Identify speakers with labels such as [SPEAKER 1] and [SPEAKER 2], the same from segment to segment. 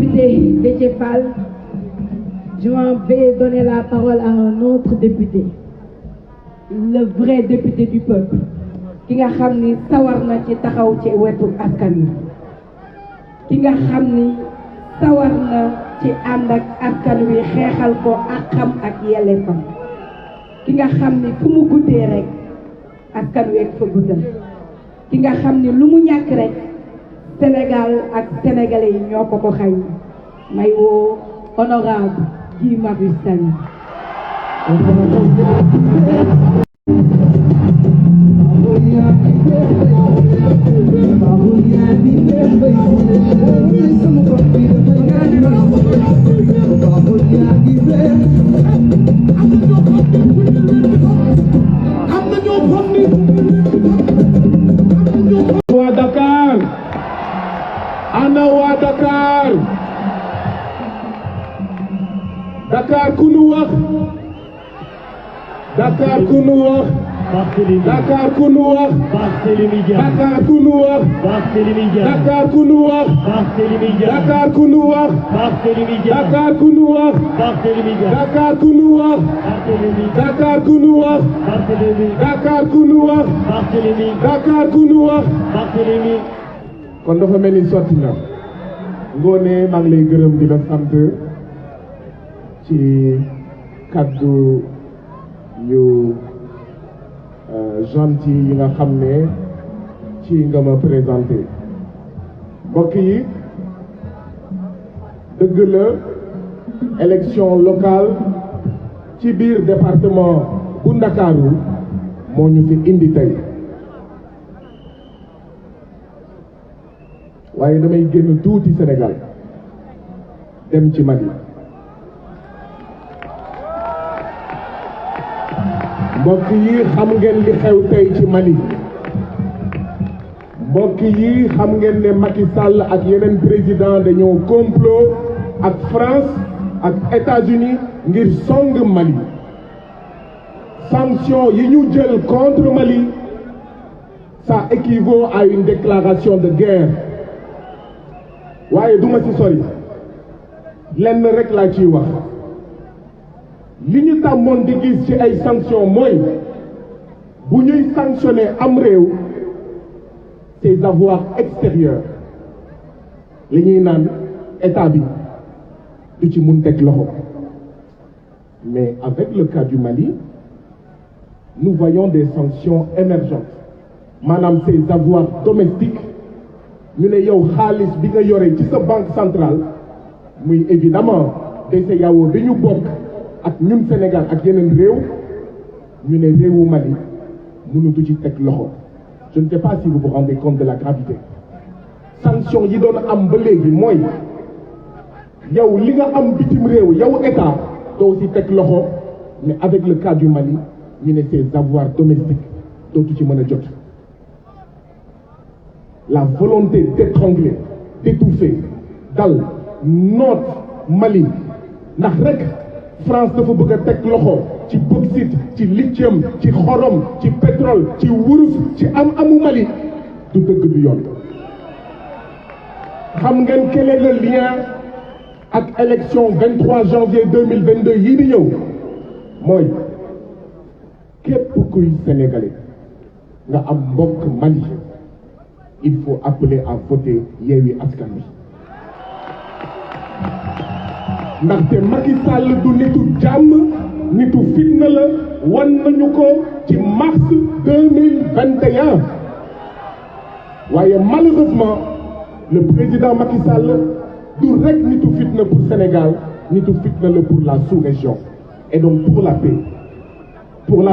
[SPEAKER 1] député Déthié Fall, je vais donner la parole à un autre député, le vrai député du peuple, ki nga xam ni sawar na ci taxaw ci wetu askan wi, ki nga xam ni sawar na ci ànd ak askan wi xeexal ko àqam ak yelleefam, ki nga xam ni fu mu guddee rek askan wi ak fa guddal, ki nga xam ni lu mu ñàkk rek Sénégal ak sénégalais yi ñoo ko xañ. may woo honorable Guy Marius Sagna.
[SPEAKER 2] waa Dakar ana waa Dakar Dakar ku nu wax Dakar ku nu wax Dakar ku nu wax Dakar ku nu wax Dakar ku nu wax Dakar ku nu wax Dakar ku nu wax Dakar ku nu wax Dakar ku nu wax Dakar ku nu wax Dakar ku nu wax kon dafa mel ni sotti na Ngoné maa ngi lay gërëm di la sant ci kaddu yu gentil yi nga xam ne ci nga ma présenté mbokk yi dëgg la élection locale ci biir département bu Ndakaaru moo ñu fi indi tey waaye damay génn tuuti Sénégal dem ci Mali mbokk yi xam ngeen li xew tey ci Mali mbokk yi xam ngeen ne Macky Sall ak yeneen président dañoo complot ak France ak États-Unis ngir song Mali sanction yi ñu jël contre Mali ça équivaut à une déclaration de guerre waaye duma ci sori lenn rek laa ciy wax li ñu tàmmoon di gis ci ay sanctions mooy bu ñuy sanctionner am réew ses avoirs extérieurs li ñuy naan état bi du ci mun teg loxo mais avec le cas du Mali nous voyons des sanctions émergentes maanaam ses avoirs domestiques ñu ne yow xaalis bi nga yore ci sa banque centrale muy évidemment BCEAO bi ñu bokk ak ñun Sénégal ak yeneen réew ñu ne réewu Mali mënutu ci teg loxo je ne sais pas si vous vous rendez compte de la gravité sanction yi doon am ba léegi mooy yow li nga am bitim réew yow état doo ci teg loxo mais avec le cas du Mali ñu ne ses avoirs domestiques dootu ci mën a jot la volonté d'étrangler d'étouffer dal noot Mali ndax rek France dafa bëgg a teg loxo ci bauxite ci lithium ci xorom ci pétrole ci wurus ci amu Mali du dëgg du yoon xam ngeen quel est le lien ak élection 23 janvier 2022 yii di ñëw mooy képp kuy sénégalais nga am mbokk Mali il faut appeler à voter Yewwi Askan Wi ndaxte Macky Sall du nitu jàmm nitu fitna la wan nañu ko ci mars 2021 waaye malheureusement le président Macky Sall du rek nitu fitna pour Sénégal nitu fitna la pour la sous-région et donc pour la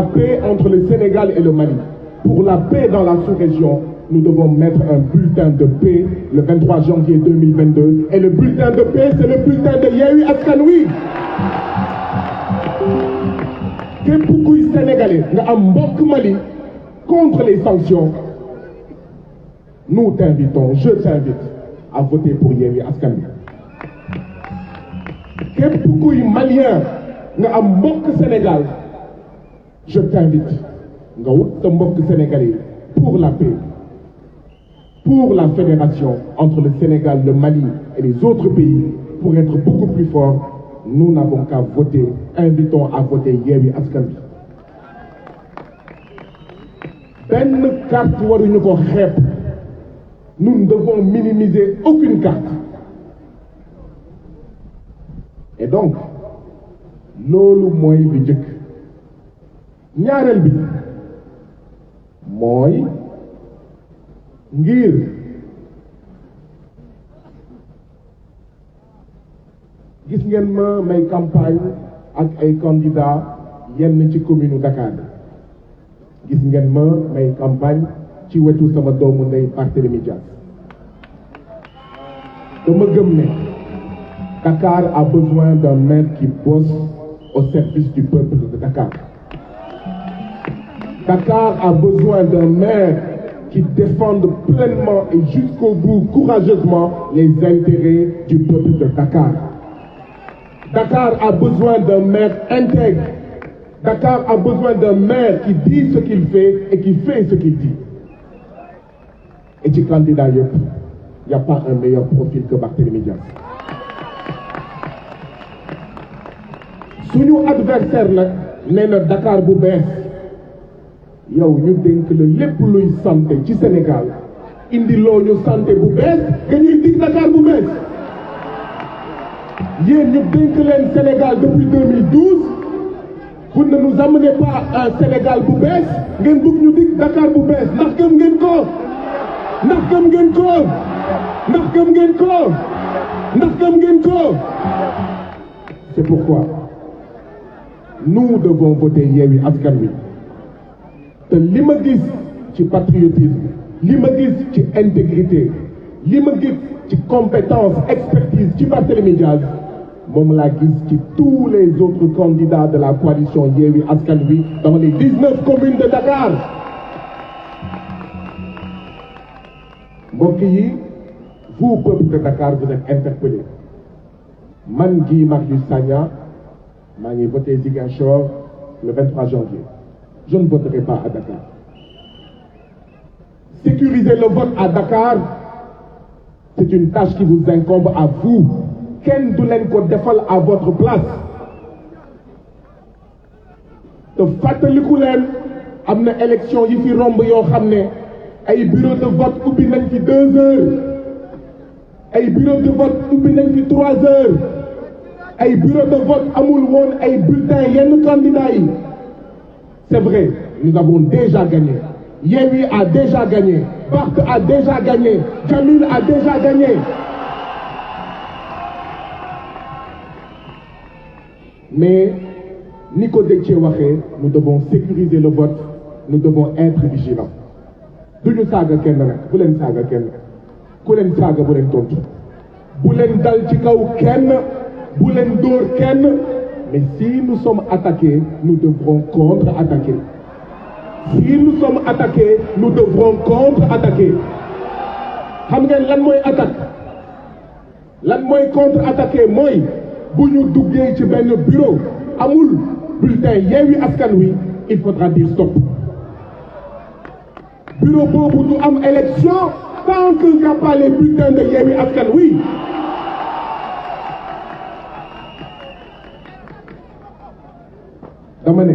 [SPEAKER 2] paix entre le Sénégal et le Mali pour la paix dans la sous-région nous devons mettre un bulletin de paix le 23 janvier 2022 et le bulletin de paix c'est le bulletin de Yewwi Askan Wi képp kuy sénégalais nga am mbokk Mali contre les sanctions nous t'invitons je t'invite à voter pour Yewwi Askan Wi képp kuy malien nga am mbokk Sénégal je t'invite nga wut sa mbokk sénégalais pour la paix pour la fédération entre le Sénégal, le Mali et les autres pays pour être beaucoup plus forts, nous n'avons qu'à voter. Invitons à voter Yewwi Askan Wi. benn carte waruñu ko xeeb. Nous ne devons minimiser aucune carte. Et donc loolu mooy bi njëkk. ñaareel bi mooy ngir gis ngeen ma may campagne ak ay candidats yenn ci commune Dakar gis ngeen ma may campagne ci wetu sama doomu ndey Barthélémy Dias dama gëm ne Dakar a besoin d'un maire qui bosse au service du peuple de Dakar. Dakar a besoin d'un maire qui défende pleinement et jusqu'au bout, courageusement, les intérêts du peuple de Dakar. Dakar a besoin d'un maire intègre. Dakar a besoin d'un maire qui dit ce qu'il fait et qui fait ce qu'il dit. Et du candidat yëpp, il n'y a pas un meilleur profil que Barthélémy Dias. Suñu adversaire nag nee na Dakar bu bees yow ñu dénk la lépp luy santé ci Sénégal indi loo ñu santé bu bees nga ñuy dig Dakar bu bees yéen ñu dénk leen Sénégal depuis 2012 vous ne nous amenez pas un Sénégal bu bees ngeen bëgg ñu dig Dakar bu bees ndax gëm ngeen ko ndax gëm ngeen ko ndax gëm ngeen ko ndax gëm ngeen ko. C'est pourquoi nous devons voter Yewwi Askan Wi te li ma gis ci patriotisme li ma gis ci intégrité li ma gis ci compétence expertise ci Barthélémy Dias moom laa gis ci tous les autres candidats de la coalition Yewwi Askan Wi dans les 19 communes de Dakar. Mbokk yi, vous peuple de Dakar vous êtes interpellés. Man Guy Marius Sagna maa ngi voté Ziguinchor le 23 janvier. Je ne voterai pas à Dakar. Sécuriser le vote à Dakar, c'est une tâche qui vous incombe à vous. Kenn du leen ko defal à votre place. te fàttaliku leen am na élection yi fi romb yoo xam ne ay bureau de vote ubbi nañ fi 2 heures. ay bureau de vote ubbi nañ fi 3 heures. ay bureau de vote amul woon ay bulletins yenn candidats yi. C'est vrai, nous avons déjà gagné. Yewwi a déjà gagné. Barth a déjà gagné. Jamil a déjà gagné. Mais ni ko Déthié waxee, nous devons sécuriser le vote. Nous devons être vigilants. duñu saaga kenn nag bu leen saaga kenn ku leen saaga bu leen tontu bu leen dal ci kaw kenn bu leen dóor kenn. Mais si nous sommes attaqués, nous devrons contre-attaquer. Si nous sommes attaqués, nous devrons contre-attaquer. Xam ngeen lan mooy attaque lan mooy contre-attaquer mooy bu ñu duggee ci benn bureau amul bulletin Yewwi Askan Wi il faudra dire stop. Bureau boobu du am élection tant qu'il n'y a pas les bulletins de Yewwi Askan Wi. dama ne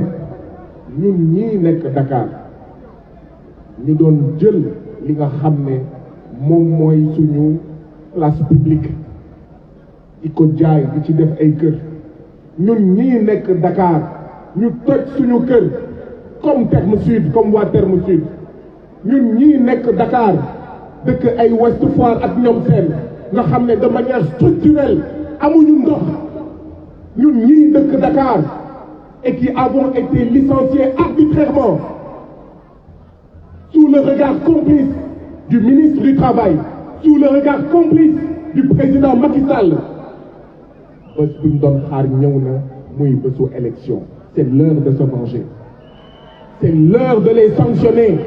[SPEAKER 2] ñun ñii nekk Dakar ñu doon jël li nga xam ne moom mooy suñu place publique di ko jaay di ci def ay kër ñun ñii nekk Dakar ñu toj suñu kër comme Terme Sud comme waa Terme Sud ñun ñii nekk Dakar dëkk ay Ouest Foire ak ñoom seen nga xam ne de manière structurelle amuñu ndox ñun ñii dëkk Dakar et qui avons été licenciés arbitrairement sous le regard complice du ministre du Travail, sous le regard complice du président Macky Sall. Bés bu ñu doon xaar ñëw na muy bésu élection. C'est l'heure de se venger. C'est l'heure de les sanctionner.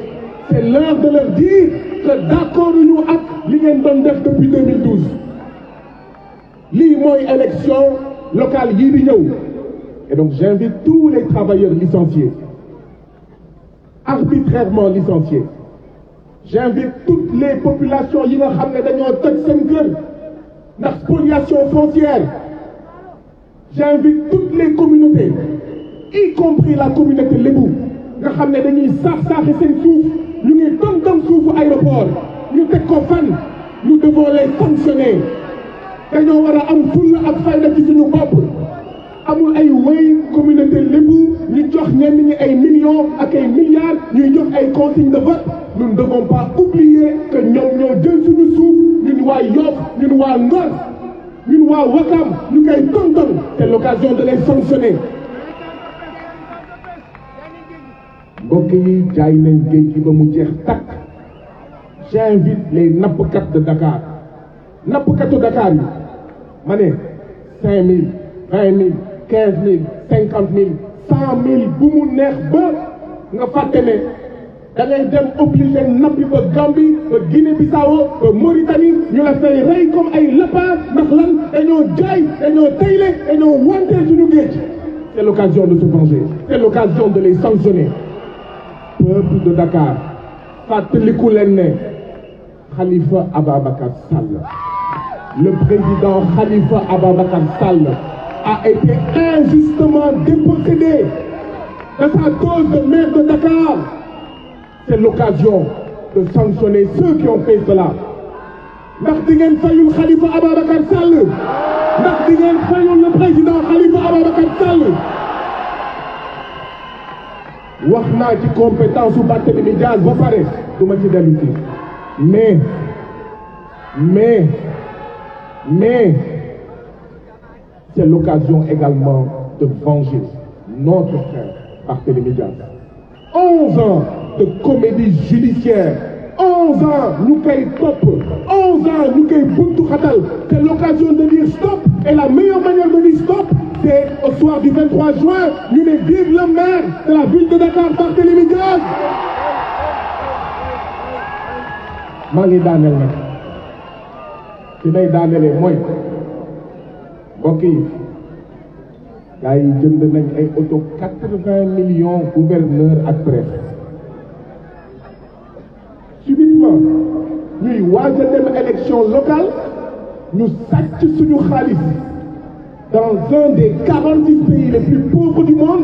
[SPEAKER 2] C'est l'heure de leur dire que d'accord ñu ak li ngeen doon def depuis 2012. lii mooy élection locale yii di ñëw. Et donc j'invite tous les travailleurs licenciés, arbitrairement licenciés. J'invite toutes les populations yi nga xam ne dañoo toj seen kër ndax spoliation foncière. J'invite toutes les communautés, y compris la communauté lébu nga xam ne dañuy saax-saaxi seen suuf ñu ngi tong suufu aéroport ñu teg ko fan nous devons les sanctionner. dañoo war a am fulla ak fayda ci suñu bopp. amul ay wéy communauté lébu ñu jox ñenn ñi ay millions ak ay milliards ñuy jox ay consignes de vote. nous ne devons pas oublier que ñoom ñoo jël suñu suuf ñun waa Yoff ñun waa Ngor ñun waa Wakam ñu koy tonton. c'est l'occasion de les sanctionner. mbokk yi jaay nañ géej gi ba mu jeex takk. j'invite les nappkat de Dakar nappkatu Dakar yi ma ne 5000 20000 15000 50000 100000 bu mu neex ba nga fàtte ne da ngay dem obligé nappi ba Gambie ba Guinée Bissau ba Mauritanie ñu la fay rey comme ay lapin ndax lan dañoo jaay dañoo tayle dañoo wanteel suñu géej. c'est l'occasion de se venger, c'est l'occasion de les sanctionner. Peuple de Dakar fàttaliku leen ne Khalifa Ababacar Sall, le président Khalifa Ababacar Sall a été injustement dépossédé de sa dose de maire de Dakar. C'est l'occasion de sanctionner ceux qui ont fait cela. ndax di ngeen fayul Khalifa Ababacar Sall ndax di ngeen fayul le président Khalifa Ababacar Sall. wax naa ci compétence su Barthélémy Dias ba pare du ma ci dellu si mais c'est l'occasion également de venger notre frère Barthélémy Dias. 11 ans de comédie judiciaire, 11 ans ñu koy topp, 11 ans ñu koy buntu xatal. C'est l'occasion de dire stop, et la meilleure manière de dire stop, c'est au soir du 23 juin ñu ne vive le maire de la ville de Dakar Barthélémy Dias. maa ngi daaneel nag ci may daanelee mooy mbokk yi gars yi jënd nañ ay auto 80 millions gouverneur ak préfet. subitement ñuy waaj a dem élection locale ñu sàcc suñu xaalis dans un des 46 pays les plus pauvres du monde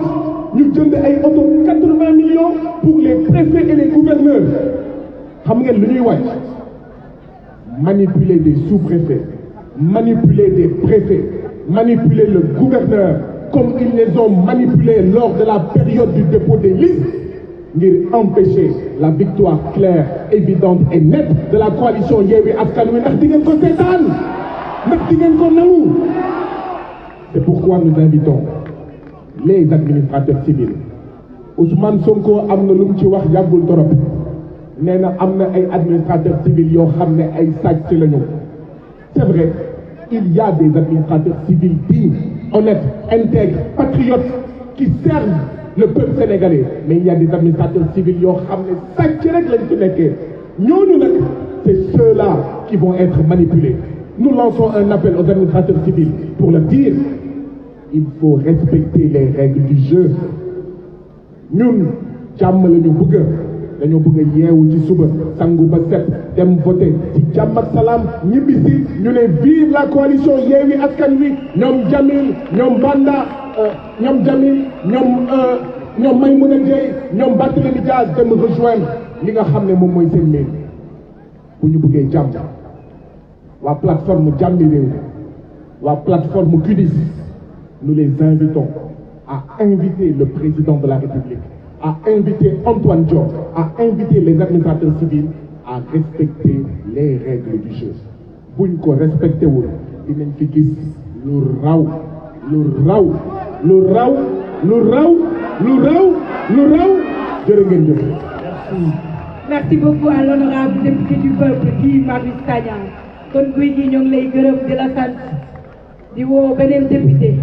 [SPEAKER 2] ñu jënd ay auto 80 millions pour les préfets et les gouverneurs. xam ngeen lu ñuy wàcc manipuler des sous-préfets, manipuler des préfets, manipuler le gouverneur comme ils les ont manipulés lors de la période du dépôt des listes ngir empêcher la victoire claire, évidente et nette de la coalition Yewwi Askan Wi. ndax di ngeen ko seetaan ndax di ngeen ko nangu. C'est pourquoi nous invitons les administrateurs civils. Ousmane Sonko am na lu mu ci wax yàggul torop nee na am na ay administrateurs civils yoo xam ne ay sàcc lañu. C'est vrai, il y a des administrateurs civils dignes, honnêtes, intègres, patriotes qui servent le peuple sénégalais, mais il y a des administrateurs civils yoo xam ne sàcc rek lañ ci nekkee. ñooñu nag c'est ceux-là qui vont être manipulés. Nous lançons un appel aux administrateurs civils pour leur dire il faut respecter les règles du jeu. ñun jàmm la ñu bëgg. dañoo bëgg a yeewu ci suba sangu ba set dem voter ci jàmm ak salaam ñibbisi ñu ne vive la coalition Yewwi Askan Wi. ñoom Jamil ñoom Banda ñoom Jamil ñoom Maymouna Dieye ñoom Barthélémy Dias dem rejoindre li nga xam ne moom mooy seen mairie. bu ñu bëggee jàmm waa plateforme Jàmmi Réew waa plateforme QDIS nous les invitons à inviter le président de la République, à inviter Antoine Diome, à inviter les administrateurs civils à respecter les règles du jeu. buñ ko respecté wul dinañ fi gis lu raw jërë ngeen jëf.
[SPEAKER 1] Merci beaucoup à l'honorable député du peuple Guy Marius Sagna. kon guy gi ñoo ngi lay gërëm di la sant di woo beneen député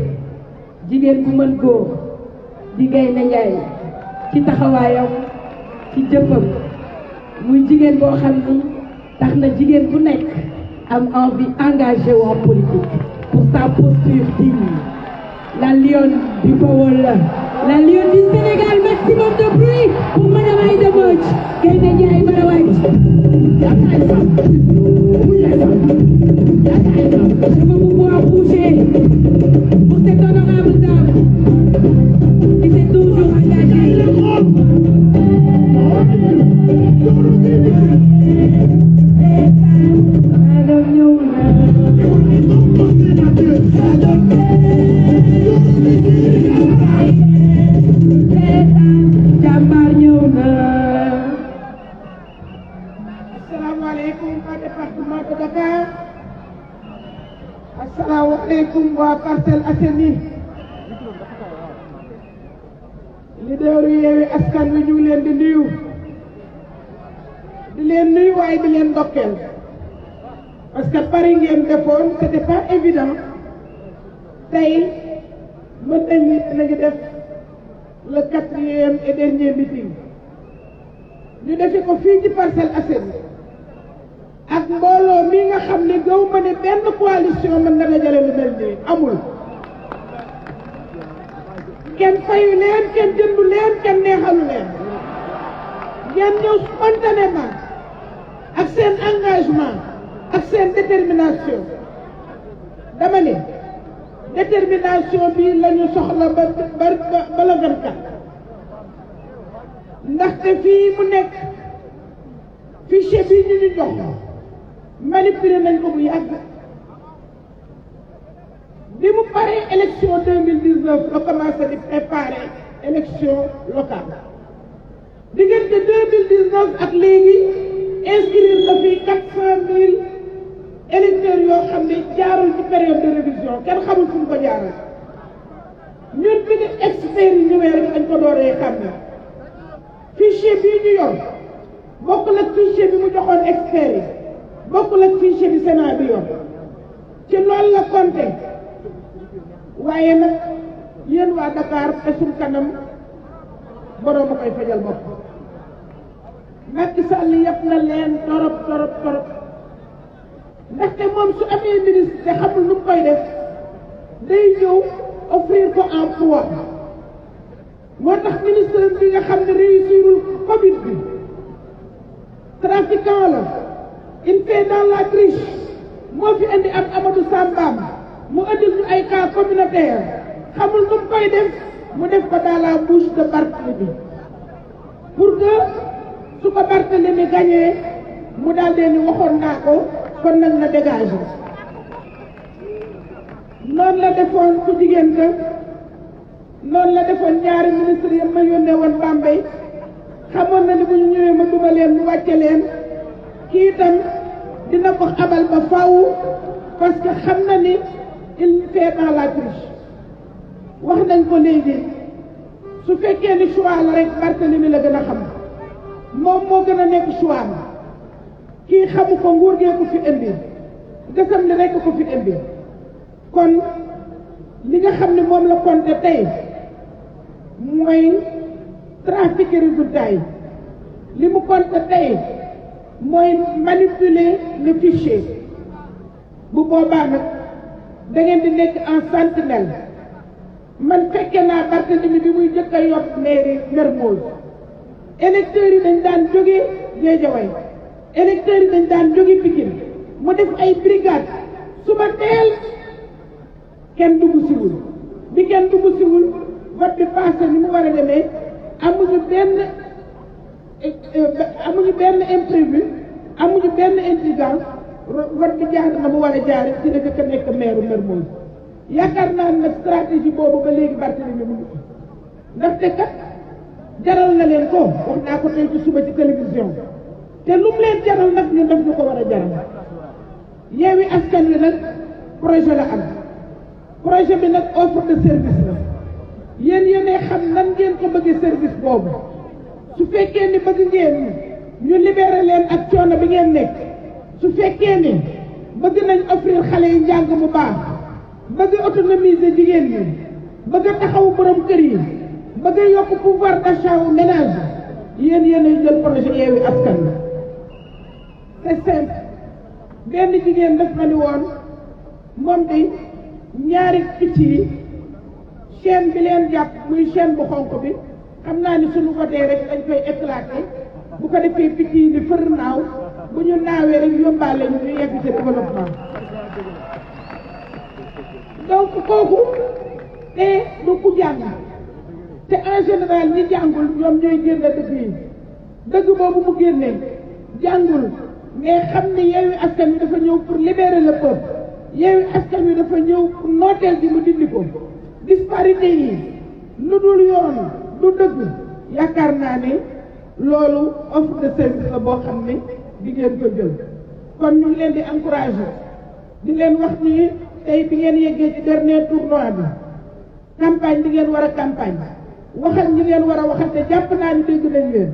[SPEAKER 1] jigéen bu mën góor di Gaynde Njaay ci taxawaayam ci jëfam muy jigéen boo xam ni tax na jigéen bu nekk am envie engagé wu en politique pour sa posture digne. La lionne du Bawol La lionne du Sénégal, maximum de bruit pour Madame Aïda Mbodj. Gaynde Njaay bara wàcc. Je veux vous voir bouger pour cette honorable dame qui s'est toujours engagée. Madame ñëw na. Jàmbaar ñëw na.
[SPEAKER 3] Asalaamaaleykum waa département de Dakar. Asalaamaaleykum waa Parcelles Assainies. leader Yewwi Askan Wi ñu ngi leen di nuyu. di leen nuyu waaye di leen ndokkeel. parce que pari ngeen defoon c'était pas évident. tey mën nañu ngi def le 4e et dernier meeting. ñu defe ko fii ci Parcelles Assainies. ak mbooloo mi nga xam ne gaw ma ne benn coalition mën na dajale lu mel nii amul. kenn fayu leen kenn jëndu leen kenn neexalu leen. ngeen ñëw spontanément ak seen engagement ak seen détermination. dama ne détermination bi la ñu soxla ba la 24. ndaxte fii mu nekk fichier bi ñu jox manipulé nañ ko bu yàgg. bi mu paree élection 2019 la commencé di préparer élection locale. diggante 2019 ak léegi inscrire na fi 400 000 électeurs yoo xam ne jaarul ci période de révision kenn xamul fu mu ko jaaral. ñun bi ni experts yi ñëwee rek dañ ko dooree xam ne fichier bii ñu yor bokkul ak fichier bi mu joxoon experts yi bokkul ak fichier bi Sénat bi yor ci loolu la compté. waaye nag yéen waa Dakar pesum kanam borom a koy fajal bopp. Macky Sall yëpp na leen torop ndaxte moom su amee ministre te xamul nu mu koy def day ñëw offrir ko emploi. moo tax ministre bi nga xam ne réussirul Covid bi trafiquant la il fait dans la triche moo fi indi ak Amadou Sambam mu indil ñu ay cas communautaire xamul nu mu koy def mu def ko dans la bouche de Barthélémy pour que su ko Barthélémy gagné mu daal dee ni waxoon naa ko kon nag na dégagé. noonu la defoon ku jigéen ka noonu la defoon ñaari ministre yi ma yónnee woon Bambey xamoon na ni bu ñu ñëwee ma duma leen mu wàcce leen. kii itam dina ko abal ba faw parce que xam na ni il fait dans la triche. wax nañ ko léegi su fekkee ni choix la rek Barthélémy la gën a xam moom moo gën a nekk choix am kii xamu ko nguur gee ko fi indi gësam li rekk ko fi indi. kon li nga xam ne moom la compté tey mooy trafiquer résultat yi li mu compté tey mooy manipuler le fichier. bu boobaa nag da ngeen di nekk en sentinelle. man fekke naa Barthélémy bi muy jëkk a yokk mairie Mermoz électeurs yi dañ daan jóge Guédiawaye électeurs yi dañ daan jóge Pikine mu def ay brigade suba teel kenn dugg siwul bi kenn dugg siwul vote bi passé ni mu war a demee amuñu benn imprévu amuñu benn incidence vote bi jaar na mu war a jaar ci la jëkk a nekk maire Mermoz. yaakaar naa ne stratégie boobu ba léegi Barthélémy mu ngi fi ndaxte kat jaral na leen ko wax naa ko tey ci suba ci télévision te lu mu leen jaral nag ñun daf ñu ko war a jaral. Yewwi Askan Wi nag projet la am projet bi nag offre de service la yéen yéenee xam nan ngeen ko bëggee service boobu su fekkee ni bëgg ngeen ñu libéré leen ak coono bi ngeen nekk su fekkee ni bëgg nañ offrir xale yi njàng mu baax. bëgg autonomiser jigéen ñi bëgg a taxawu borom kër yi bëgg a yokk pouvoir d'achat wu ménage yéen yéenay jël projet Yewwi Askan Wi. c'est simple benn jigéen daf ma ni woon moom de ñaari picc yi chaîne bi leen jàpp muy chaîne bu xonq bi xam naa ni suñu voté rek dañ koy éclaté bu ko defee picc yi di fër naaw bu ñu naawee rek yóbbaale ñu yegg ci développement donc kooku te du ku jàng te en général ñi jàngul ñoom ñooy génn dëgg yi dëgg boobu mu génnee jàngul mais xam ni Yewwi Askan Wi dafa ñëw pour libérer le peuple Yewwi Askan Wi dafa ñëw pour nooteel gi mu dindi ko disparité yi lu dul yoon du dëgg yaakaar naa ne loolu offre de service la boo xam ne di ngeen ko jël kon ñu ngi leen di encourager di leen wax ni tey bi ngeen yeggee ci dernier tournoi bi campagne bi ngeen war a campagne waxal ñi ngeen war a waxal te jàpp naa ni dégg nañ leen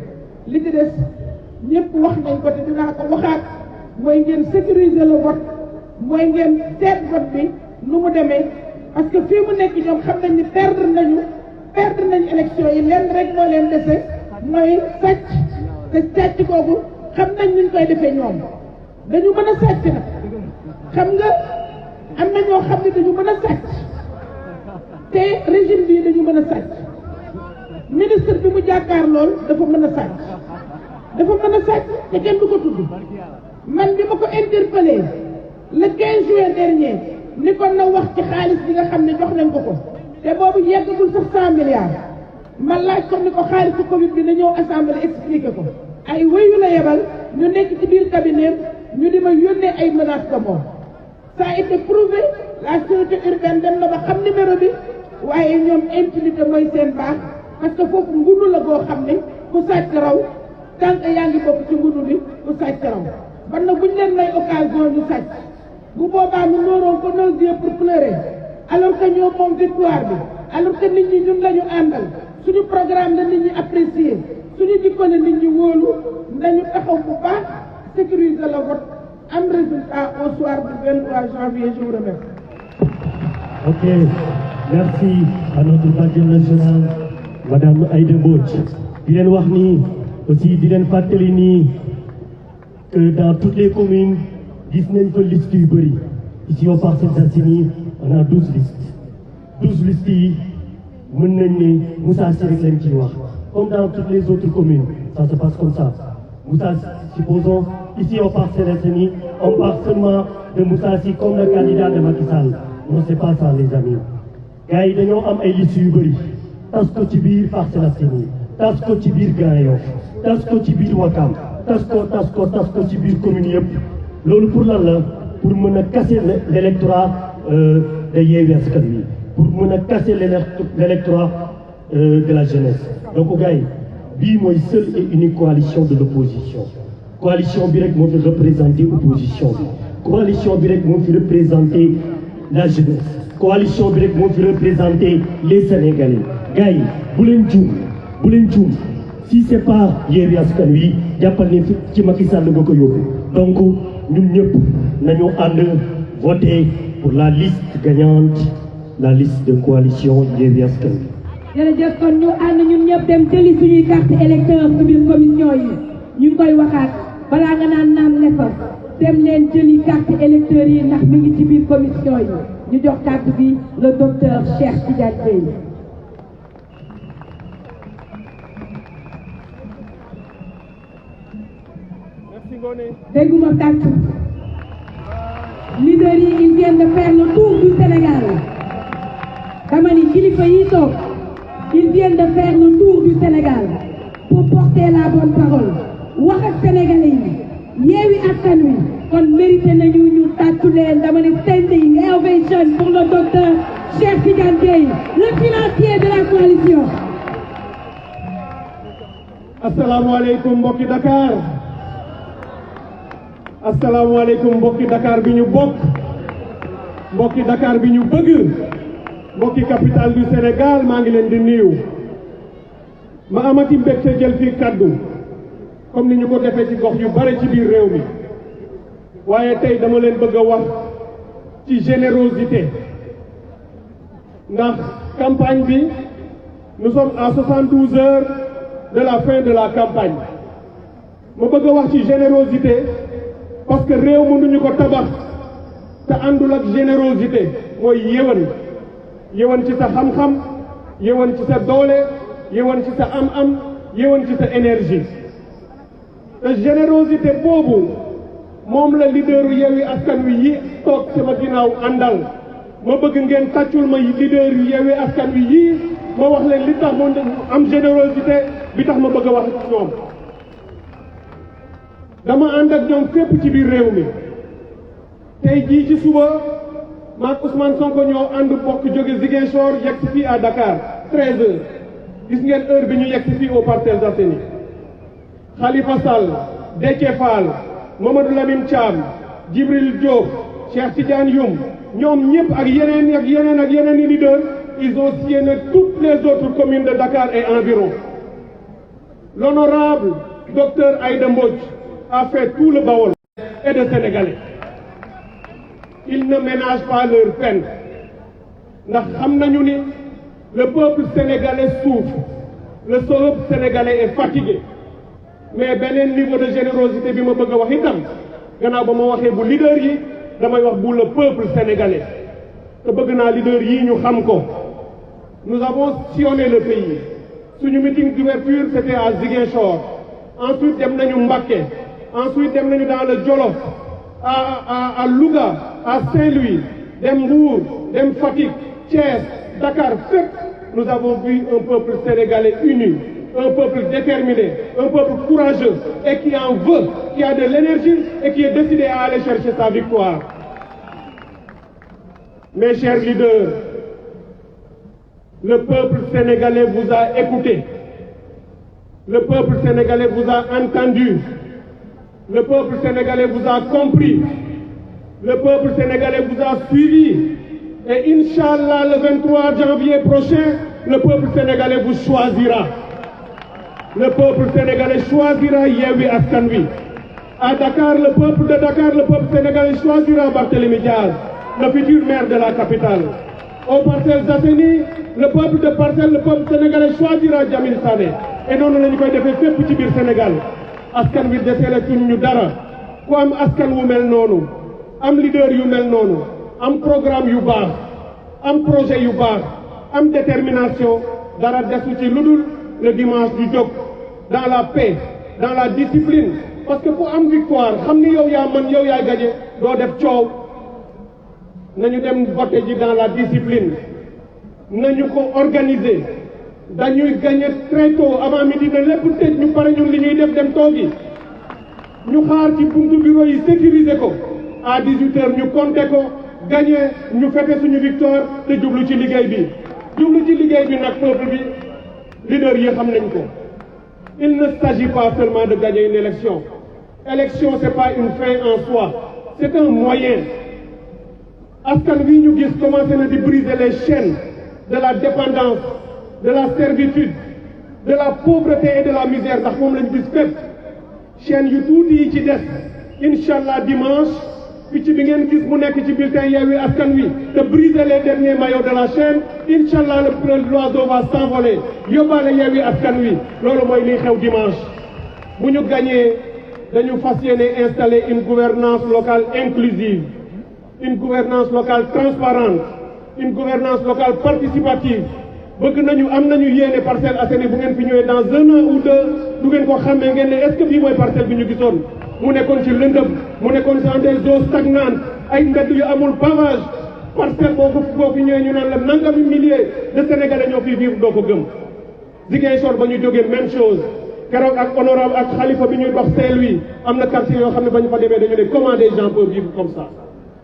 [SPEAKER 3] li ci des ñëpp wax nañ ko te dinaa ko waxaat mooy ngeen sécuriser le vote mooy ngeen seet vote bi nu mu demee parce que fii mu nekk ñoom xam nañ ni perdre nañu élection yi lenn rek moo leen dese mooy sàcc te sàcc kooku xam nañ nuñ koy defee ñoom dañu mën a sàcc nag xam nga am na ñoo xam ne dañu mën a sàcc te régime bii dañu mën a sàcc ministre bi mu jàkkaar lool dafa mën a sàcc te kenn du ko tudd man bi ma ko interpellé le 15 juin dernier ni ko na wax ci xaalis bi nga xam ne jox nañ ko te boobu yeggagul sax 100 milliards ma laaj ko ni ko xaalisu Covid bi na ñëw assemblée expliqué ko ay wéyu la yebal ñu nekk ci biir cabinet ñu di ma yónnee ay menaces de mort ça a été prouvé la sûreté urbaine dem na ba xam numéro bi waaye ñoom impunité mooy seen baax parce que foofu ngunu la goo xam ne ku sàcc raw tant yaa ngi bokk ci ngunu bi ku sàcc raw ban na buñ leen may occasion ñu sàcc bu boobaa ñu nooroon ko nos yeux pour pleurer alors que ñoo moom victoire bi alors que nit ñi ñun la ñu àndal suñu programme la nit ñi apprécier suñu jikko la nit ñi wóolu nañu taxaw bu baax sécuriser le vote am résultat au soir du 23 janvier je vous remercie.
[SPEAKER 4] Ok, merci à notre badiane nationale Madame Aïda Mbodj. di leen wax nii aussi di leen fàttali nii que dans toutes les communes gis nañ fa liste yu bëri ici au Parcelles Assainies on a 12 listes 12 listes yi mën nañ ne Moussa Sy rek lañ ciy wax comme dans toutes les autres communes ça se passe comme ça Moussa supposons ici au Parcelles Assainies on parle seulement de Moussa Sy comme le candidat de Macky Sall non c'est pas ça les amis gars yi dañoo am ay listes yu bëri tas ko ci biir Parcelles Assainies tas ko ci biir Grand Yoff tas ko ci biir Ouakam tas ko ci biir commune yëpp loolu pour lan la pour mën a casser l'électorat de Yewwi Askan Wi pour mën a casser l'électorat de la jeunesse donc gars yi bii mooy seule et unique coalition de l'opposition coalition bi rek moo fi représenter opposition bi coalition bi rek moo fi représenter la jeunesse coalition bi rek moo fi représenter les Sénégalais gars yi bu leen juum si c'est pas Yewwi Askan Wi jàppal ne ci Macky Sall nga ko yóbbu donc ñun ñëpp nañu ànd voter pour la liste gagnante la liste de coalition Yewwi Askan Wi.
[SPEAKER 1] jërëjëf kon ñu ànd ñun ñëpp dem jëli suñuy carte électeur ci biir commission yi ñu ngi koy waxaat balaa nga naan naam ne fa dem leen jëli carte électeur yi ndax mi ngi ci biir commission yi ñu jox carte bi le docteur Cheikh Tidiane Dièye. dégguma tàcc leader yi ils viennent de faire le tour du Sénégal dama ni kilifa yi toog ils viennent de faire le tour du Sénégal pour porter la bonne parole wax ak sénégalais yi Yewwi Askan Wi kon mérité nañu ñu tàccu leen dama ni standing ovation pour le docteur Cheikh Tidiane Dièye le financier de la coalition.
[SPEAKER 2] asalaamaaleykum mbokki Dakar. asalaamaaleykum mbokki Dakar bi ñu bokk mbokki Dakar bi ñu bëgg mbokki capitale du Sénégal maa ngi leen di nuyu ma amati mbégte jël fii kaddu comme ni ñu ko defee ci gox yu bare ci biir réew mi waaye tey dama leen bëgg a wax ci générosité ndax campagne bi nous sommes à 72 heures de la fin de la campagne ma bëgg a wax ci générosité parce que réew mënuñu ko tabax te àndul ak générosité mooy yéwan ci sa xam-xam yéwoon ci sa doole yéwoon ci sa am-am yéwoon ci sa énergie te générosité boobu moom la leaderu Yewwi Askan Wi yi toog sama ginnaaw àndal ma bëgg ngeen tàccul ma leader yu Yewwi Askan Wi yii ma wax leen li tax moom am générosité bi tax ma bëgg a wax ak ñoom dama ànd ak ñoom fépp ci biir réew mi tey jii ci suba maak Ousmane Sonko ñoo ànd bokk jóge Ziguinchor yegg si fii à Dakar 13h gis ngeen heure bi ñu yegg si fii aux Parcelles Assainies Khalifa Sall Déthié Fall Mamadou Lamine Thiam Djibril Diop Cheikh Tidiane Youm ñoom ñëpp ak yeneen i leaders ils ont sillonné toutes les autres communes de Dakar et environ. L'honorable docteur Aïda Mbodj a fait tout le Bawol et de Sénégalais. Ils ne ménagent pas leur peine ndax xam nañu ni le peuple sénégalais souffre, le peuple sénégalais est fatigué mais beneen niveau de générosité bi ma bëgg a wax itam gannaaw ba ma waxee bu leader yi damay wax bu le peuple sénégalais te bëgg naa leader yi ñu xam ko. Nous avons sillonné le pays suñu meeting d'ouverture c'était à Ziguinchor ensuite dem nañu Mbacké ensuite dem nañu dans le Jolof à Louga à Saint-Louis dem Mbour dem Fatick Thiès Dakar fépp nous avons vu un peuple sénégalais uni, un peuple déterminé, un peuple courageux et qui en veut, qui a de l'énergie et qui est décidé à aller chercher sa victoire. Mes chers leaders, le peuple sénégalais vous a écouté. Le peuple sénégalais vous a entendu. Le peuple sénégalais vous a compris. Le peuple sénégalais vous a suivi. Et Inch'Allah, le 23 janvier prochain, le peuple sénégalais vous choisira. Le peuple sénégalais choisira Yewwi Askan Wi. À Dakar, le peuple sénégalais choisira Barthélémy Diaz, le futur maire de la capitale. Aux Parcelles Assainies, le peuple de Parcelles, le peuple sénégalais choisira Jamil Sané. Et noonu la ñu koy defee fépp ci biir Sénégal. Askan wi desee tuñ ñu dara ku am askan wu mel noonu am leader yu mel noonu am programme yu baax am projet yu baax am détermination dara desu ci lu dul le dimanche du jóg dans la paix dans la discipline parce que ku am victoire xam ni yow yaa man yow yaay gañe doo def coow nañu dem voter ji dans la discipline nañu ko organiser dañuy gagné très tôt avant midi ne lépp tëj ñu pare ñun li ñuy def dem toogi ñu xaar ci buntu bureau yi sécuriser ko à 18h ñu compter ko gagné ñu fête suñu victoire te jublu ci liggéey bi nag peuple bi leader yi xam nañ ko il ne s'agit pas seulement de gagner une élection c'est pas une fin en soi c'est un moyen askan wi ñu gis commencé na di briser les chaînes de la dépendance de la servitude, de la pauvreté et de la misère ndax moom lañu gis fépp chaîne yu tuuti yi ci des Inch'Allah dimanche picc bi ngeen gis mu nekk ci bulletin Yewwi Askan Wi te briser les derniers maillons de la chaîne Inch'Allah l'oiseau va s'envoler yóbbaale Yewwi Askan Wi loolu mooy liy xew dimanche bu ñu gagné dañu fas yéene installer une gouvernance locale inclusive une gouvernance locale transparente une gouvernance locale participative bëgg nañu am nañu yéene Parcelles Assainies bu ngeen fi ñëwee dans 1 an ou 2 du ngeen ko xàmmee ngeen ne est-ce que bii mooy parcelle bi ñu gisoon mu nekkoon ci lëndëm mu nekkoon dans des eaux stagnantes ay mbedd yu amul pavage parcelle boo fi ñëwee ñu naan la nangami milliers de Sénégalais ñoo fiy vivre doo ko gëm. Ziguinchor ba ñu jógee même chose keroog ak honorable ak Khalifa bi ñuy dox Saint-Louis am na quartier yoo xam ne ba ñu fa demee dañu ne comment des gens peuvent vivre comme ça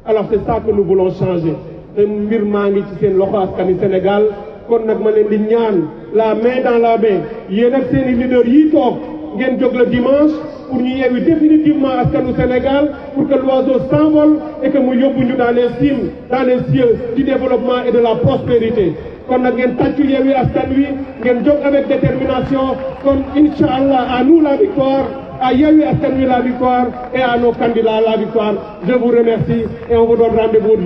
[SPEAKER 2] alors c'est ça que nous voulons changer te mbir maa ngi ci seen loxo askani Sénégal. kon nag ma leen di ñaan la main dans la main yéen ak seen i leaders yi toog ngeen jóg le dimanche pour ñu yeewi définitivement askanu Sénégal pour que l'oiseau s'envole et que mu yóbbu ñu dans les cimes dans les cieux du développement et de la prospérité kon nag ngeen tàccu Yewwi Askan Wi ngeen jóg avec détermination kon Inch'Allah à nous la victoire à Yewwi Askan Wi la victoire et à nos candidats la victoire je vous remercie et on vous donne rendez-vous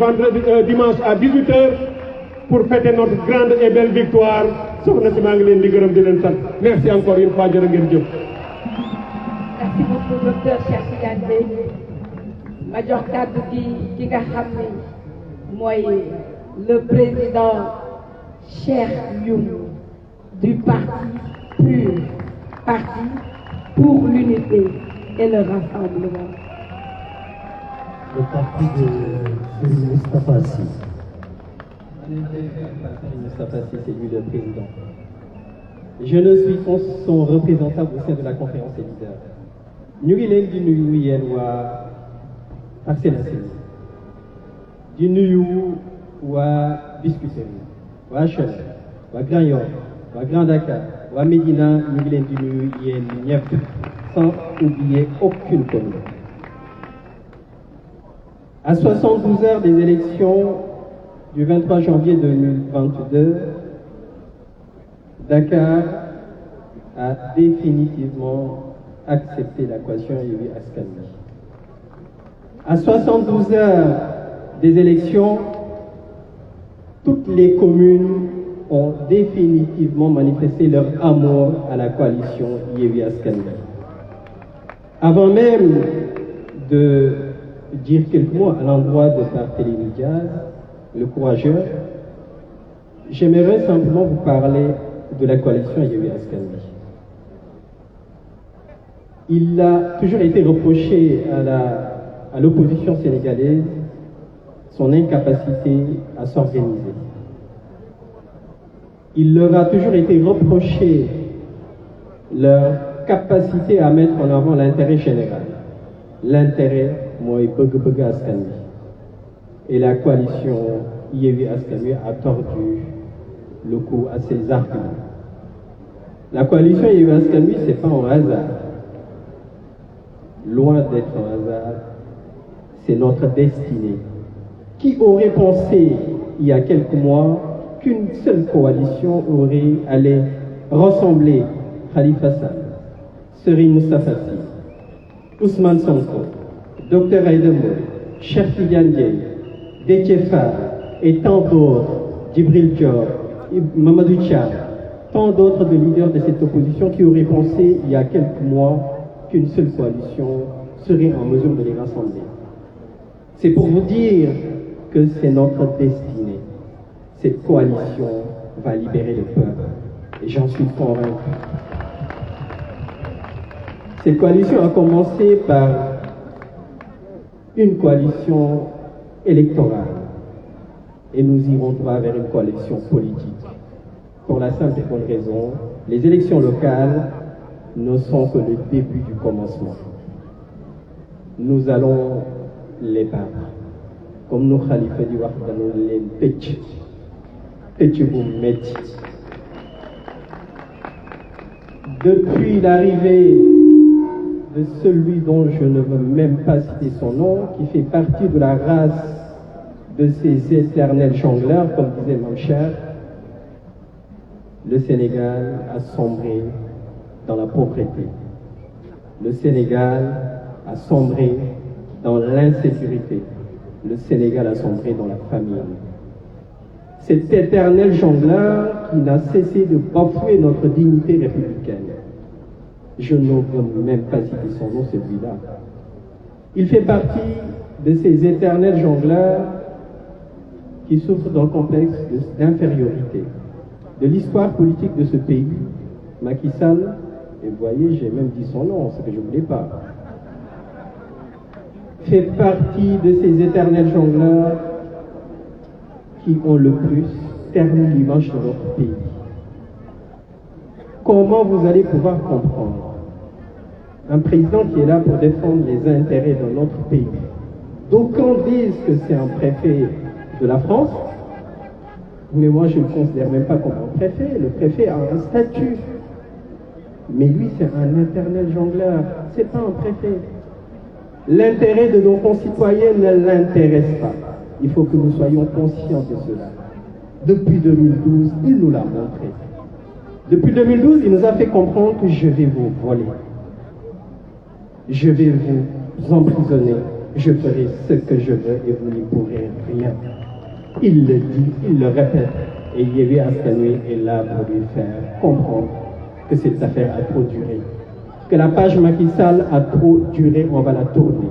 [SPEAKER 2] dimanche à 18h pour fêter notre grande et belle victoire soxna si maa ngi leen di gërëm di leen sant merci encore une fois jërë ngeen jëf.
[SPEAKER 1] merci beaucoup docteur Cheikh Tidiane Dièye ma jox kàddu gi ki nga xam ni mooy le président Cheikh Youm, du parti PUR, parti pour l'unité et le rassemblement.
[SPEAKER 4] Le parti de Serigne Moustapha Sy.
[SPEAKER 5] Moustapha Sy, c'est lui le président. Je ne suis que son représentant au sein de la conférence des leaders. Ñu ngi leen di nuyu yéen waa Parcelles Assainies di nuyu waa Biscuiterie waa HLM waa Grand Yoff waa Grand Dakar waa Médina ñu ngi leen di nuyu yéen ñëpp sans oublier aucune commune. À 72 heures des élections du 23 janvier 2022, Dakar a définitivement accepté la coalition Yewwi Askan Wi. À 72 heures des élections, toutes les communes ont définitivement manifesté leur amour à la coalition Yewwi Askan Wi. Avant même de dire quelques mots à l'endroit de Barthélémy Diaz, le courageux, j'aimerais simplement vous parler de la coalition Yewwi Askan Wi. Il a toujours été reproché à l'opposition sénégalaise son incapacité à s'organiser. Il leur a toujours été reproché leur capacité à mettre en avant l'intérêt général. L'intérêt mooy bëgg-bëgg askan wi. Et la coalition Yewwi Askan Wi a tordu le cou à ces arguments. La coalition Yewwi Askan Wi, c'est pas un hasard. Loin d'être un hasard, c'est notre destinée. Qui aurait pensé il y a quelques mois qu'une seule coalition allait ressembler Khalifa Sall, Serigne Moustapha Sy, Ousmane Sonko, Dr Aïda Mbodj, Cheikh Tidiane Dièye, Déthié Fall et tant d'autres, Djibril Diop, Mamadou Thiam, tant d'autres de leaders de cette opposition qui auraient pensé il y a quelques mois qu'une seule coalition serait en mesure de les rassembler. C'est pour vous dire que c'est notre destinée. Cette coalition va libérer le peuple. Et j'en suis convaincu. Cette coalition a commencé par une coalition électorale. Et nous irons droit vers une coalition politique. Pour la simple et bonne raison, les élections locales ne sont que le début du commencement. Nous allons les battre. Comme nous Khalifa di wax dañu leen tëcc bu metti. Depuis l'arrivée de celui dont je ne veux même pas citer son nom, qui fait partie de la race de ces éternels jongleurs, comme disait mon cher, le Sénégal a sombré dans la pauvreté. Le Sénégal a sombré dans l'insécurité. Le Sénégal a sombré dans la famine. Cet éternel jongleur qui n'a cessé de bafouer notre dignité républicaine. Je ne veux même pas citer son nom, celui-là. Il fait partie de ces éternels jongleurs qui souffrent d'un complexe d'infériorité. De l'histoire politique de ce pays, Macky Sall, et vous voyez, j'ai même dit son nom, ce que je ne voulais pas, fait partie de ces éternels jongleurs qui ont le plus terni l'image de notre pays. Comment vous allez pouvoir comprendre un président qui est là pour défendre les intérêts de notre pays? D'aucuns disent que c'est un préfet de la France, mais moi je ne le considère même pas comme un préfet. Le préfet a un statut, mais lui c'est un éternel jongleur, c'est pas un préfet. L'intérêt de nos concitoyens ne l'intéresse pas. Il faut que nous soyons conscients de cela. Depuis 2012, il nous l'a montré. Depuis 2012, il nous a fait comprendre que je vais vous voler. Je vais vous emprisonner. Je ferai ce que je veux et vous n'y pourrez rien. Il le dit, il le répète. Et Yewwi Askan Wi est là pour lui faire comprendre que cette affaire a trop duré. Que la page Macky Sall a trop duré, on va la tourner.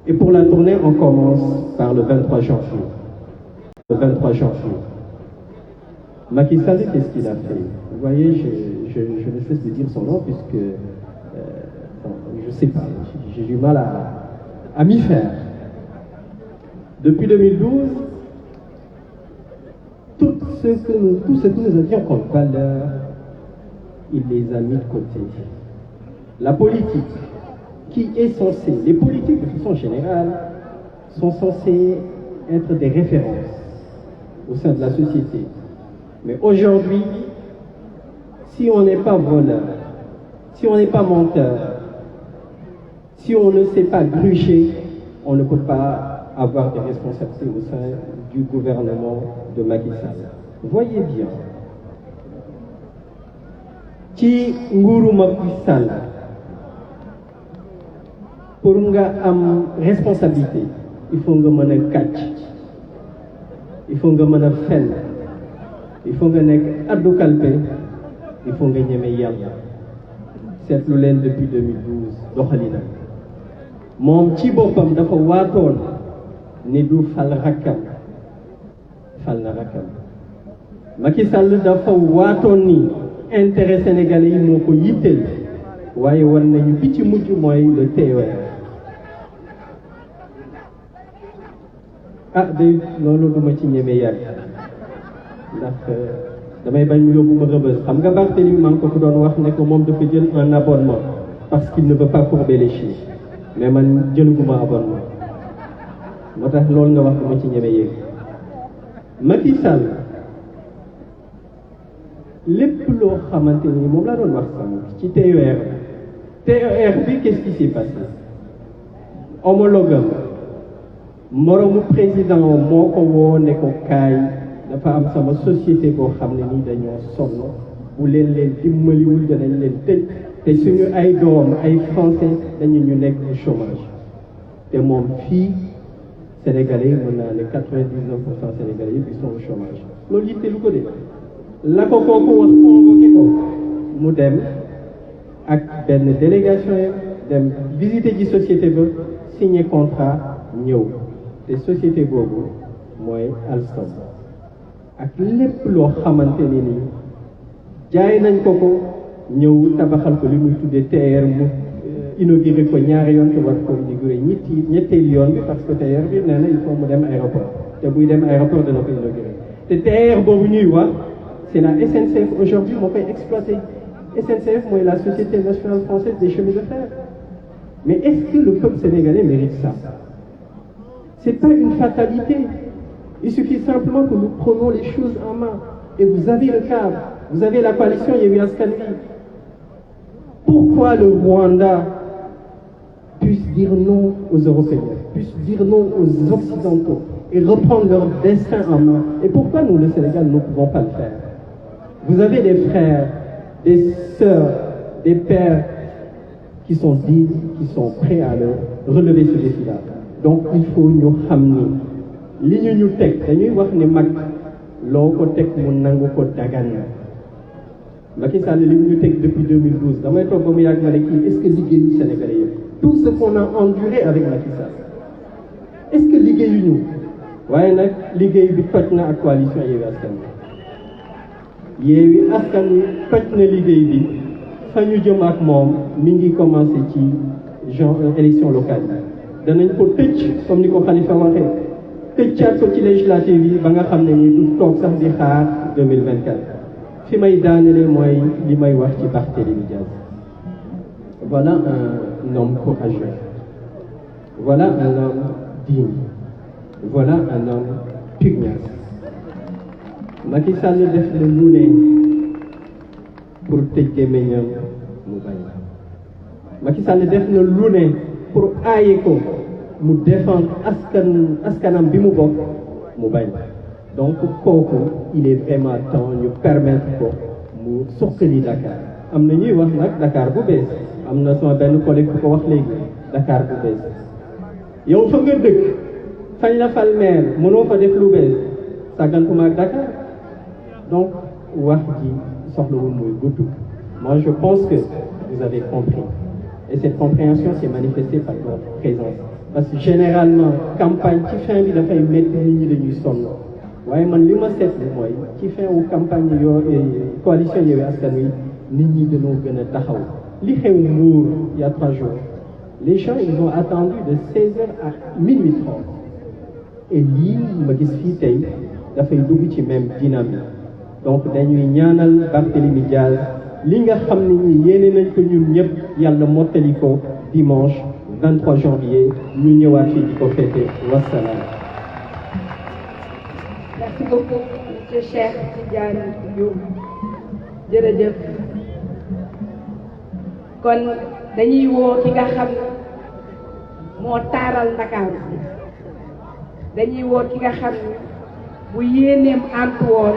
[SPEAKER 5] Et pour la tourner, on commence par le 23 janvier. Le 23 janvier. Macky Sall, qu'est-ce qu'il a fait? Vous voyez, je ne cesse de dire son nom puisque je ne sais pas, j'ai du mal à m'y faire. Depuis 2012, tout ce que nous avions comme valeur, il les a mis de côté. La politique, qui est censée, les politiques de façon générale, sont censées être des références au sein de la société. Mais aujourd'hui, si on n'est pas voleur, si on n'est pas menteur, si on ne sait pas gruger, on ne peut pas avoir des responsabilités au sein du gouvernement de Macky Sall. Voyez bien, ci nguuru Macky Sall pour nga am responsabilité il faut nga mën a kàcc, il faut nga mën a fen, il faut nga nekk addu kalpe, il faut nga ñeme yàlla. seetlu leen depuis 2012 doxalina moom ci boppam dafa waatoon ni du fal rakkam, fal na rakkam. Macky Sall dafa waatoon ni intérêt sénégalais yi moo ko yitteel, waaye war nañu bi ci mujj mooy le TER. ah de loolu du ma ci ñeme yàgg ndax damay bañ mu yóbbu ma Rebeuss. xam nga Barthélémy maa ngi ko doon wax ne ko moom dafa jël un abonnement parce qu'il ne veut pas courber les chiffres, mais man jëluguma abonnement moo tax loolu nga wax du ma ci ñeme yéeg. Macky Sall lépp loo xamante ni moom laa doon wax sànq ci TER bi qu'est-ce qui s'est passé? homologue moromu président moo ko woo ne ko kaay dafa am sama société boo xam ne nii dañoo sonn, bu leen dimbaliwul danañ leen tëj, te suñu ay doom ay français dañu ñu nekk au chômage. te moom fii sénégalais yi mën naa ne 99% sénégalais yi ils sont au chômage. loolu yitte lu ko de la ko kooku wax convoqué ko mu dem ak benn délégation yi dem visiter ji société ba signer contrat ñëw. te société boobu mooy Alstom ak lépp loo xamante ni nii jaay nañ ko ñëw tabaxal ko li muy tuddee TER mu inauguré ko ñaari yoon te war ko inauguré ñetteelu yoon bi parce que TER bi nee na il faut mu dem aéroport te buy dem aéroport dana ko inauguré te TER boobu ñuy wax c'est la SNCF aujourd'hui moo koy exploité. SNCF mooy la Société nationale française des chemins de fer. Mais est-ce que le peuple sénégalais mérite ça? C'est pas une fatalité. Il suffit simplement que nous prenions les choses en main. Et vous avez le cadre, vous avez la coalition Yewwi Askan Wi. Pourquoi le Rwanda puisse dire non aux Européens, puisse dire non aux Occidentaux et reprendre leur destin en main? Et pourquoi nous, le Sénégal, ne pouvons pas le faire? Vous avez des frères, des sœurs, des pères qui sont dignes, qui sont prêts à relever ce défi-là. Donc il faut ñu xam ni li ñu teg dañuy wax ni mag loo ko teg mu nangu ko dagan na. Macky Sall li ñu teg depuis 2012 damay toog ba mu yàgg ma ne kii est-ce que liggéeyu Sénégalais yëpp tout ce qu'on a enduré avec Macky Sall est-ce que liggéeyuñu? waaye nag liggéey bi toj na ak coalition Yewwi Askan Wi. Yewwi Askan Wi toj na liggéey bi fa ñu jëm ak moom mi ngi commencé ci élection locale yi. danañ ko tëj comme ni ko Khalifa waxee tëccaat ko ci législative yi ba nga xam ne ni du toog sax di xaar 2024. fi may daanele mooy li may wax ci Barthélémy Dias. Voilà un homme courageux, voilà un homme digne, voilà un homme pugnace. Macky Sall def na lu ne pour tëj gémmiñam mu bañ. Macky Sall def na lu ne pour aaye ko mu défendre askanam bi mu bokk mu bañ. Donc kooku il est vraiment temps ñu permettre ko mu suqali Dakar. am na ñuy wax nag Dakar bu bees am na sama benn collègue bu ko wax léegi Dakar bu bees yow fa nga dëkk fañ la fal maire mënoo fa def lu bees sàggantuma ak Dakar. Donc wax ji soxlawul muy gudd. Moi je pense que vous avez compris et cette compréhension s'est manifestée par votre présence parce que généralement campagne ci fin bi dafay métti nit ñi dañuy sonn waaye man li ma seetlu mooy ci fin wu campagne coalition Yewwi Askan Wi nit ñi dañoo gën a taxaw li xew Mbour il y a 3 jours les gens ils ont attendu de 16h à minuit 30 et lii ma gis fii tey dafay dugg ci même dynamique donc dañuy ñaanal Barthélémy Diaz li nga xam ne ñi yéene nañ ko ñun ñëpp yàlla mottali ko dimanche 23 janvier ñu ñëwaat fii di ko fêter wasalaam.
[SPEAKER 1] Merci beaucoup monsieur Cheikh Tidiane Youm jërëjëf kon dañuy woo ki nga xam moo taaral Ndakaaru dañuy woo ki nga xam bu yéeneem antu woon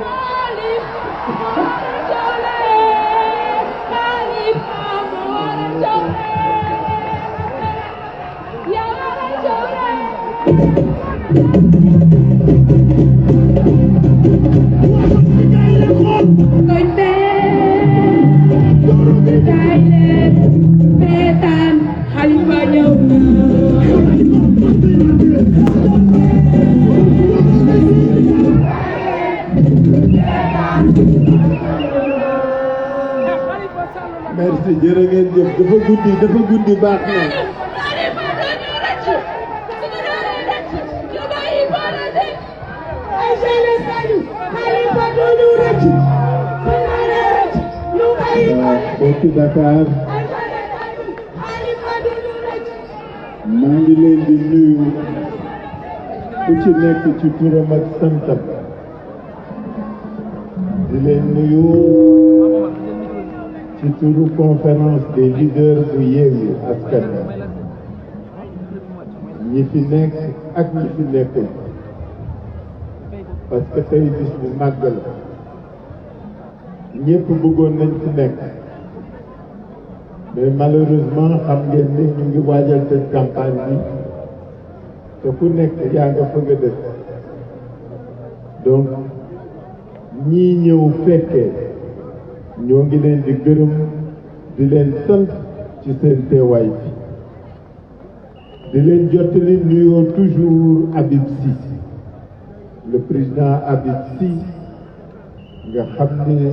[SPEAKER 6] merci jërë ngeen jëf dafa guddi baax na mbokki Dakar maa ngi leen di nuyu ku ci nekk ci turam ak santam di leen nuyu ci turu conférence des leaders bu Yewwi Askan Wi ñi fi nekk ak ñi fi nekkul parce que tey bis bu màgg la ñëpp bëggoon nañ fi nekk mais malheureusement xam ngeen ni ñu ngi waajal tëj campagne bi te ku nekk yaa nga fa nga dëkk donc ñii ñëw fekkee ñoo ngi leen di gërëm di leen sant ci seen teewaay bi di leen jottali nuyoo toujours Habib Sy le président Habib Sy nga xam ne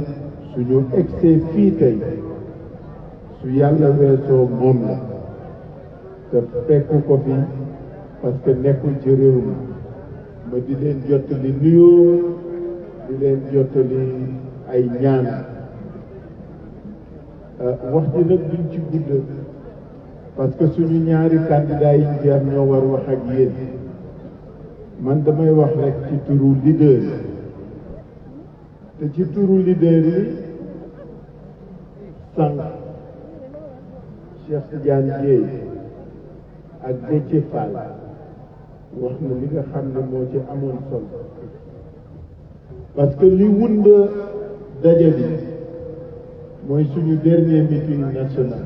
[SPEAKER 6] suñu egsee fii tey su yàlla weesoo moom la te fekk ko fi parce que nekkul ci réew mi ma di leen jottali nuyoo di leen jottali ay ñaan wax ji nag duñ ci gudd parce que suñu ñaari candidat yi jeex ñoo war wax ak yéen man damay wax rek ci turu leader te ci turu leader yi sànq Cheikh Tidiane Dièye ak Déthié Fall wax na li nga xam ne moo ci amoon solo parce que li wund daje bi mooy suñu dernier meeting national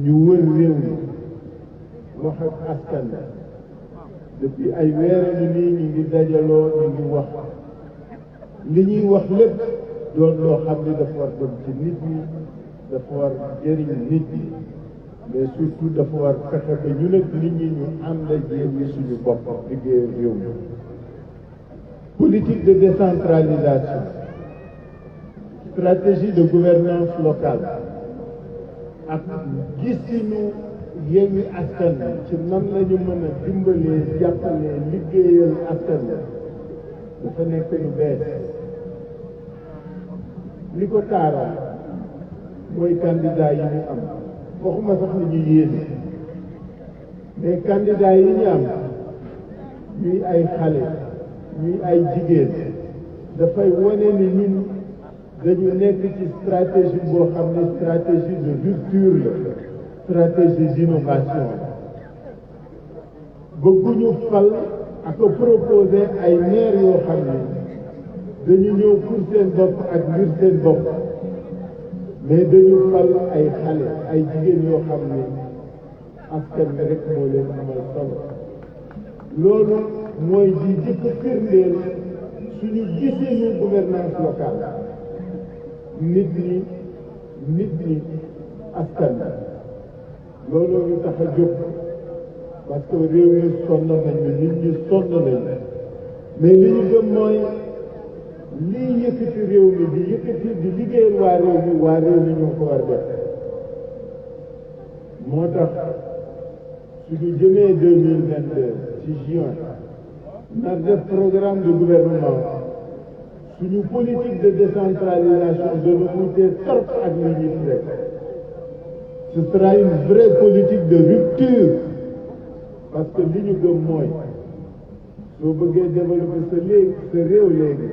[SPEAKER 6] ñu wër réew mi wax ak askan depuis ay weer nii ñu ngi dajaloo ñu ngi wax li ñuy wax lépp doon loo xam ne dafa war dem ci nit ñi dafa war jëriñ nit ñi mais surtout dafa war fexe ba ñu nag nit ñi ñu ànd jéem suñu bopp liggéey réew mi politique de décentralisation stratégie de gouvernance locale ak gisinu Yewwi Askan Wi ci nan la ñu mën a dimbalee jàppalee liggéeyal askan wi dafa nekk lu bees li ko taaral mooy candidat yi ñu am waxuma sax ni ñu yéene mais candidat yi ñu am ñuy ay xale ñuy ay jigéen dafay wane ni ñun dañu nekk ci stratégie boo xam ne stratégie de rupture la stratégie d'innovation bëgguñu fal ak proposer ay maire yoo xam ne dañu ñëw pour seen bopp ak ngir seen bopp mais dañu fal ay xale ay jigéen yoo xam ne askan bi rek moo leen amal solo loolu mooy di jëkk firndeel suñu gisee gouvernance locale nit ñi askan bi loolu ñu tax a jóg parce que réew mi sonn nañu nit ñi sonn nañu mais li ñu gëm mooy lii yëkkati réew mi di yëkkati di liggéeyal waa réew mi ñoo ko war def moo tax suñu jëmee 2022 ci juin nar def programme de gouvernement suñu politique de décentralisation de wuute trop ak li ñuy def ce sera une vraie politique de rupture parce que li ñu gëm mooy soo bëggee développer sa réew léegi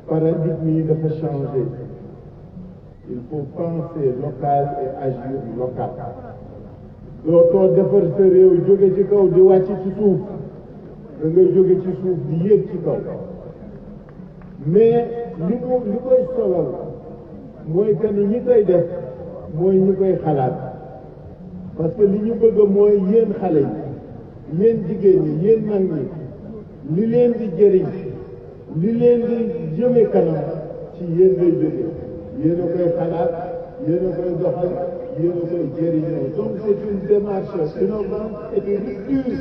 [SPEAKER 6] paradigme yi dafa changer il faut penser local et agir local dootoo defar sa réew jóge ci kaw di wàcc ci suuf da ngay jóge ci suuf di yéeg ci kaw mais li koy solal mooy que ni ñi koy def mooy ñi koy xalaat parce que li ñu bëgg mooy yéen xale yi yéen jigéen ñi yéen mag ñi li leen di jëriñ li leen di jëme kanam ci yéen lay jóge yéen a koy xalaat yéen a koy doxal yéen a koy jëriñoo donc c'est une démarche innovante et de rupture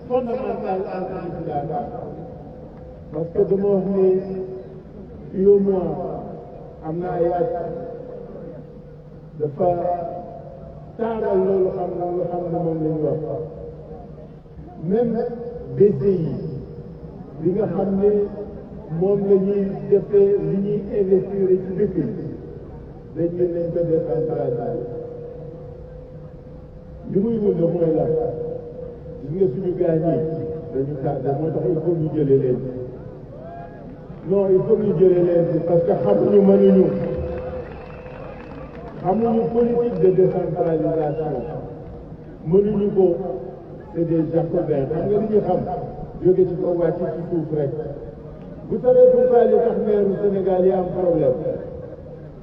[SPEAKER 6] fondamentale en l'islam parce que dama wax ni fii au moins am na ay at dafa taaral loolu xam ne moom la ñu wax même BCI li nga xam ne moom la ñuy defee li ñuy investir ci dëkk yi dañ ne nañ ko décentraliser li muy wund mooy la gis nga suñu gaañ yi dañu tardé moo tax il faut ñu jëlee leen non il faut ñu jëlee leen parce que xamuñu politique de décentralisation mënuñu ko c'est des jacobins xam nga li ñu xam jóge ci kaw wàcc ci suuf rek vous savez pourquoi li tax maire Sénégal yi am problème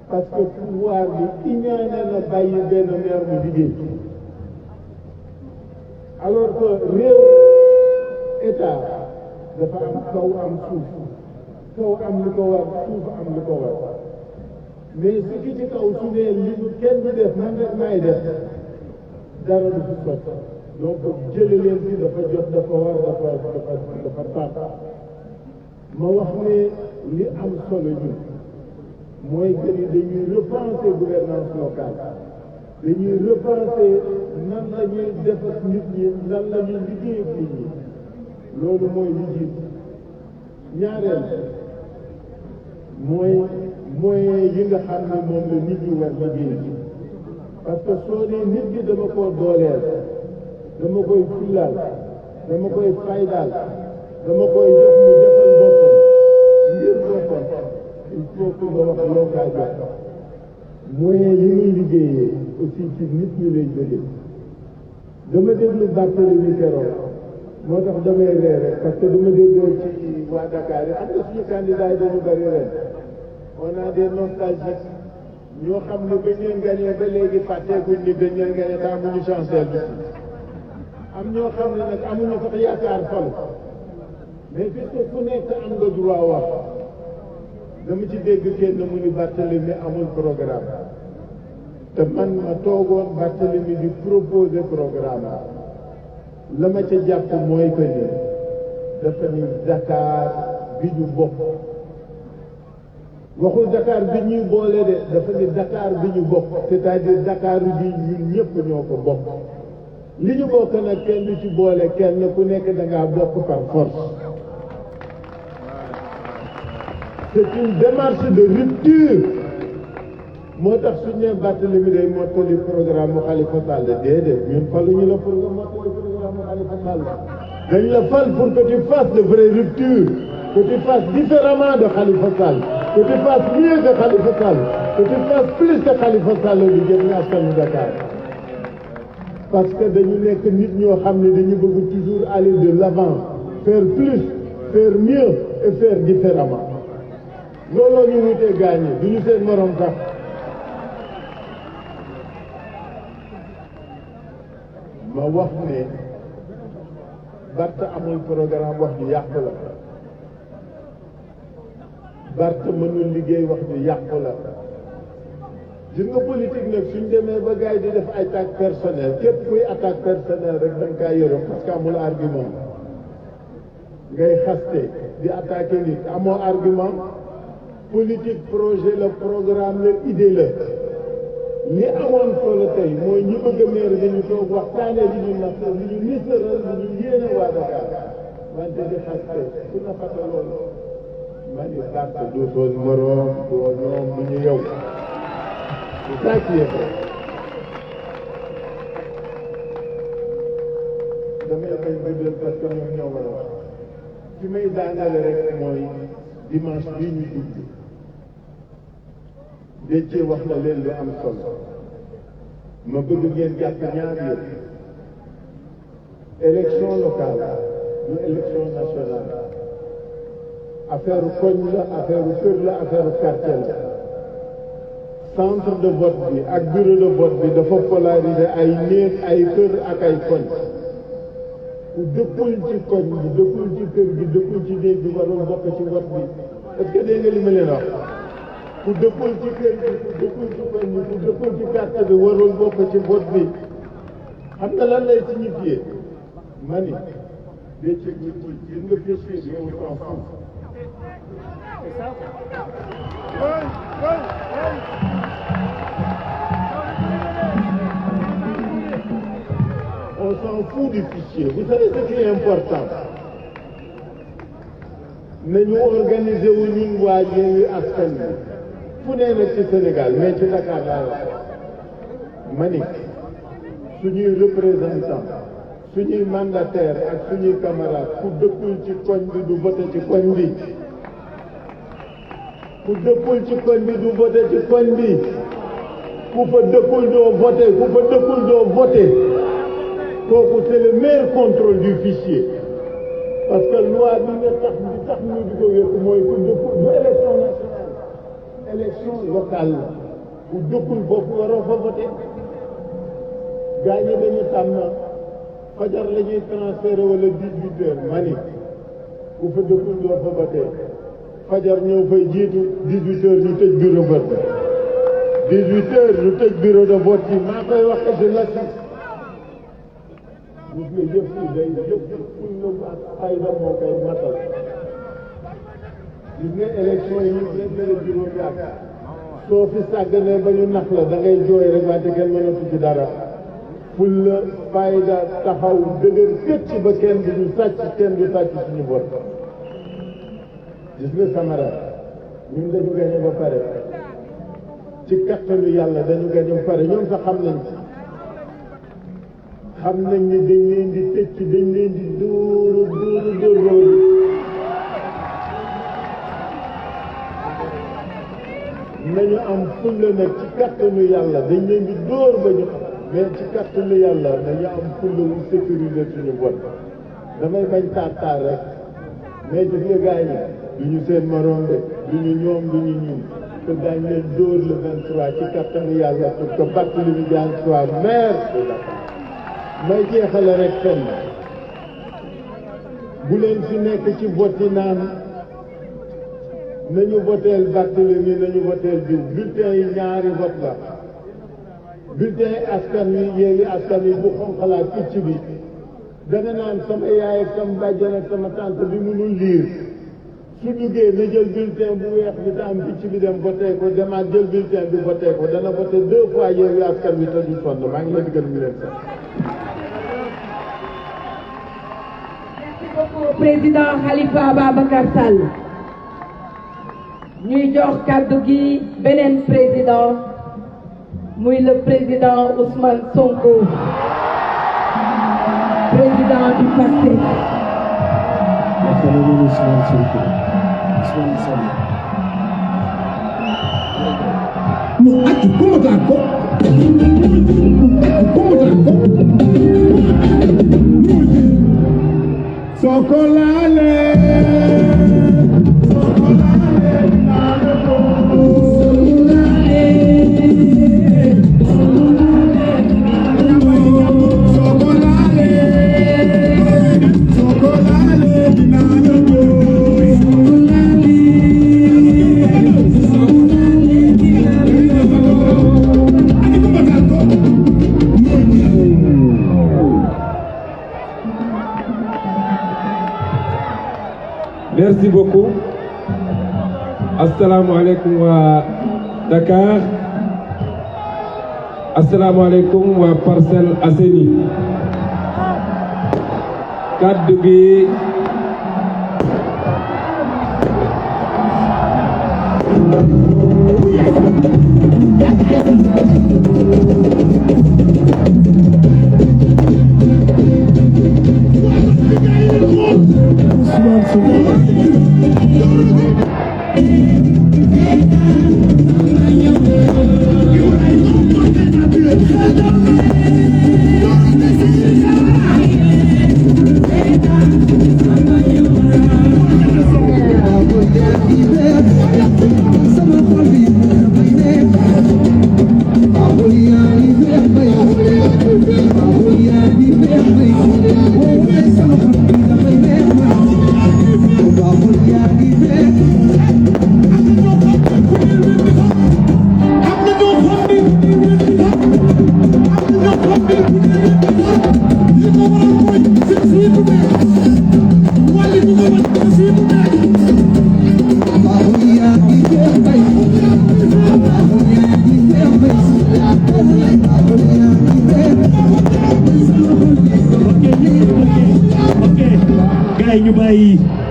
[SPEAKER 6] parce que pouvoir bi iñaane na bàyyi benn maire mu liggéey alors que réew état dafa am kaw am suuf kaw am li ko war suuf am li ko war mais su ki ci kaw su ne li kenn du def man rek maay def dara du fi sot donc jële leen fi dafa jot dafa war dafa tax ma wax ne li am solo ñun mooy que ni dañuy repenser gouvernance locale dañuy repenser nan la ñuy def ak nit ñi nan la ñuy liggéey ak nit ñi loolu mooy li jiit ñaareel mooy yi nga xam ne moom la nit ñi war liggéey parce que soo nee nit ñi dama koo dooleel dama koy fullaal dama koy faydaal dama koy jox mu defal boppam ngir boppam il faut que nga wax loo kaa jox moyens yi muy liggéeyee aussi ci nit ñi lay jóge dama déglu Barthélémy keroog moo tax damay ree rek parce que dama déggoo ci waa Dakar yi xam nga suñu candidat yi dañu bëri ren on a des nostalgiques ñoo xam ne ba ñu gagné ba léegi fàtteekuñ ni dañ leen gagné te amuñu chance bi am ñoo xam ne nag amuñu sax yaakaar fal mais puisque ku nekk am nga droit wax dama ci dégg kenn mu ni Barthélémy amul programme te man ma toogoon Barthélémy di proposer programme la ma ca jàpp mooy que ni dafa ni Dakar bi ñu bokk waxul Dakar bi ñuy boole de dafa ni Dakar bi ñu bokk c'est-à-dire Dakar bi ñun ñëpp ñoo ko bokk li ñu bokk nag kenn ci boole kenn ku nekk da ngaa bokk par force c'est une démarche de rupture moo tax suñu nee Barthélémy day mottali programme mu Khalifa Sall déedéet ñun faluñu la pour nga mottali programme mu Khalifa Sall dañ la fal pour que tu fasses de vraies ruptures que tu fasses différemment de Khalifa Sall que tu fasses mieux que Khalifa Sall que tu fasses plus que Khalifa Sall di jëm nga askanu Dakar parce que dañu nekk nit ñoo xam ne dañu bëgg toujours aller de l'avant faire plus faire mieux et faire différemment looloo ñu wutee gaañi du ñu seen morom sax ma wax ne Barth amul programme wax ju yàqu la Barth mënul liggéey wax ju yàqu la gis nga politique nag suñ demee ba gars yi di def attaque personnelle képp kuy attaque personnelle rek da nga kaa yërëm parce que amul argument ngay xaste di attaquer nit amoo argument politique projet la programme la idée la li amoon solo tey mooy ñi bëgg a maire bi ñu toog waxtaanee li ñu natt li ñu nisëral li ñu yéene waa Dakar wante di xaste ku na fata loolu ma ni Barth du soon moroom doo ñoom du ñu yow c'est ça qui est vrai damay koy guddal parce que ñoom ñoo war a wax fi may daanale rek mooy dimanche bii ñu dugg Déthié wax na leen lu am solo ma bëgg ngeen jàpp ñaar yëpp élection locale du élection nationale affaire koñ la affaire kër la affaire quartier la centre de vote bi ak bureau de vote bi dafa polariser ay néeg ay kër ak ay koñ ku dëkkul ci koñ bi dëkkul ci kër gi dëkkul ci néeg bi warul bokk ci vote bi est-ce que dégg nga li ma leen wax ku dëkkul ci kër gi ku dëkkul ci koñ bi ku dëkkul ci quartier bi warul bokk ci vote bi xam nga lan lay signifier ma ni Déthié gis nga fichier bi yow s'en fout on s'en fout du fichier. Vous savez ce qui est important nañu organiser wu ñun waa Yewwi Askan Wi fu ne nag ci Sénégal mais ci Dakar laa wax ma ni suñuy représentant suñuy mandataire ak suñuy camarade ku dëkkul ci koñ bi du voté ci koñ bi ku dëkkul ci koñ bi du voté ci koñ bi ku fa dëkkul doo voté ku fa dëkkul doo voté kooku c'est le meilleur contrôle du fichier parce que loi bi nga tax ñu di ko wékk mooy ku dëkkul du élection nationale élection locale la ku dëkkul bokk waroo fa voté gaa ñi dañu tàmm fajar la ñuy transféré wala 18 heures mani ku fa dëkkul doo fa voté fajar ñëw fay jiitu 18 heures ñu tëj bureau de vote 18 heures ñu tëj bureau de vote yi maa koy wax je l'assiste gis nga yëpp yi day yëpp fuñ la fayda moo koy matal gis nga élection yi ñu la juróom yàgg soo fi sàgganee ba ñu nax la da ngay jooy rek wante kenn mënatu ci dara ful la fayda taxaw dëgër këcc ba kenn du ñu sàcc kenn du sàcc suñu bot gis nga Camara ñun dañu gañe ba pare ci kattanu yàlla dañu gañe ba pare ñoom sax xam nañ ni dañ leen di tëcc dañ leen di dóor nañu am fulla nag ci kattanu yàlla dañ leen di dóor ba ñu xam mais ci kattanu yàlla dañu am fulla wu sécuriser suñu vote damay bañ taar rek mais gis nga gars yi du ñu seen morom de du ñu ñoom du ñu ñun te daañ leen dóor le 23 ci kattanu yàlla pour que Barthélémy Dias soit maire de Dakar may jeexale rek fenn bu leen fi nekk ci vote yi naan nañu voteel Barthélémy nañu voteel diw bulletin yi ñaari vote la bulletin yi askan wi Yewwi Askan Wi bu xonqalaat picc bi danga naan sama yaay ak sama bàjjan ak sama tante bi mënul liir su duggee na jël bulletin bu weex bi te am picc bi dem voté ko demaat jël bulletin bi voté ko dana voté 2 fois Yewwi Askan Wi te du sonn maa ngi leen di gërëm ñu leen sax.
[SPEAKER 1] Merci beaucoup président Khalifa Ababacar Sall ñuy jox kàddu gi beneen président muy le président Ousmane Sonko président du PASTEF.
[SPEAKER 7] Merci beaucoup. asalaamaaleykum waa Dakar asalaamaaleykum waa Parcelles Assainies kaddu gi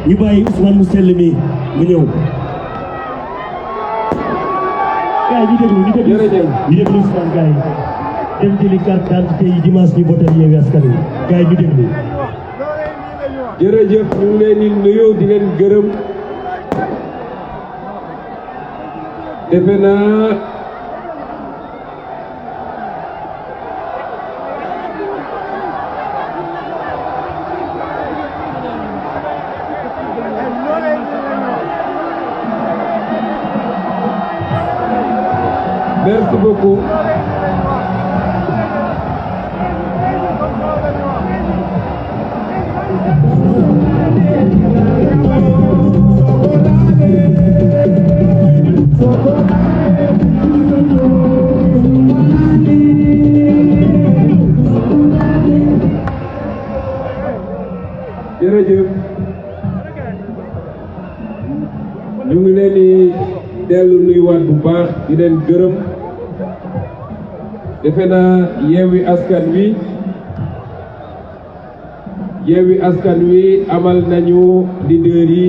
[SPEAKER 4] ñu bàyyi Ousmane mu sell mi mu ñëw. gars yi ñu déglu Ousmane gars yi dem jëli carte d'identité yi dimanche ñu voté Yewwi Askan Wi gars yi ñu déglu.
[SPEAKER 7] jërëjëf ñu ngi leen di nuyu di leen gërëm defe naa merci beaucoup. jërëjëf ñu ngi leen di dellu nuyuwaat bu baax di leen gërëm defe naa Yewwi Askan Wi amal nañu leader yi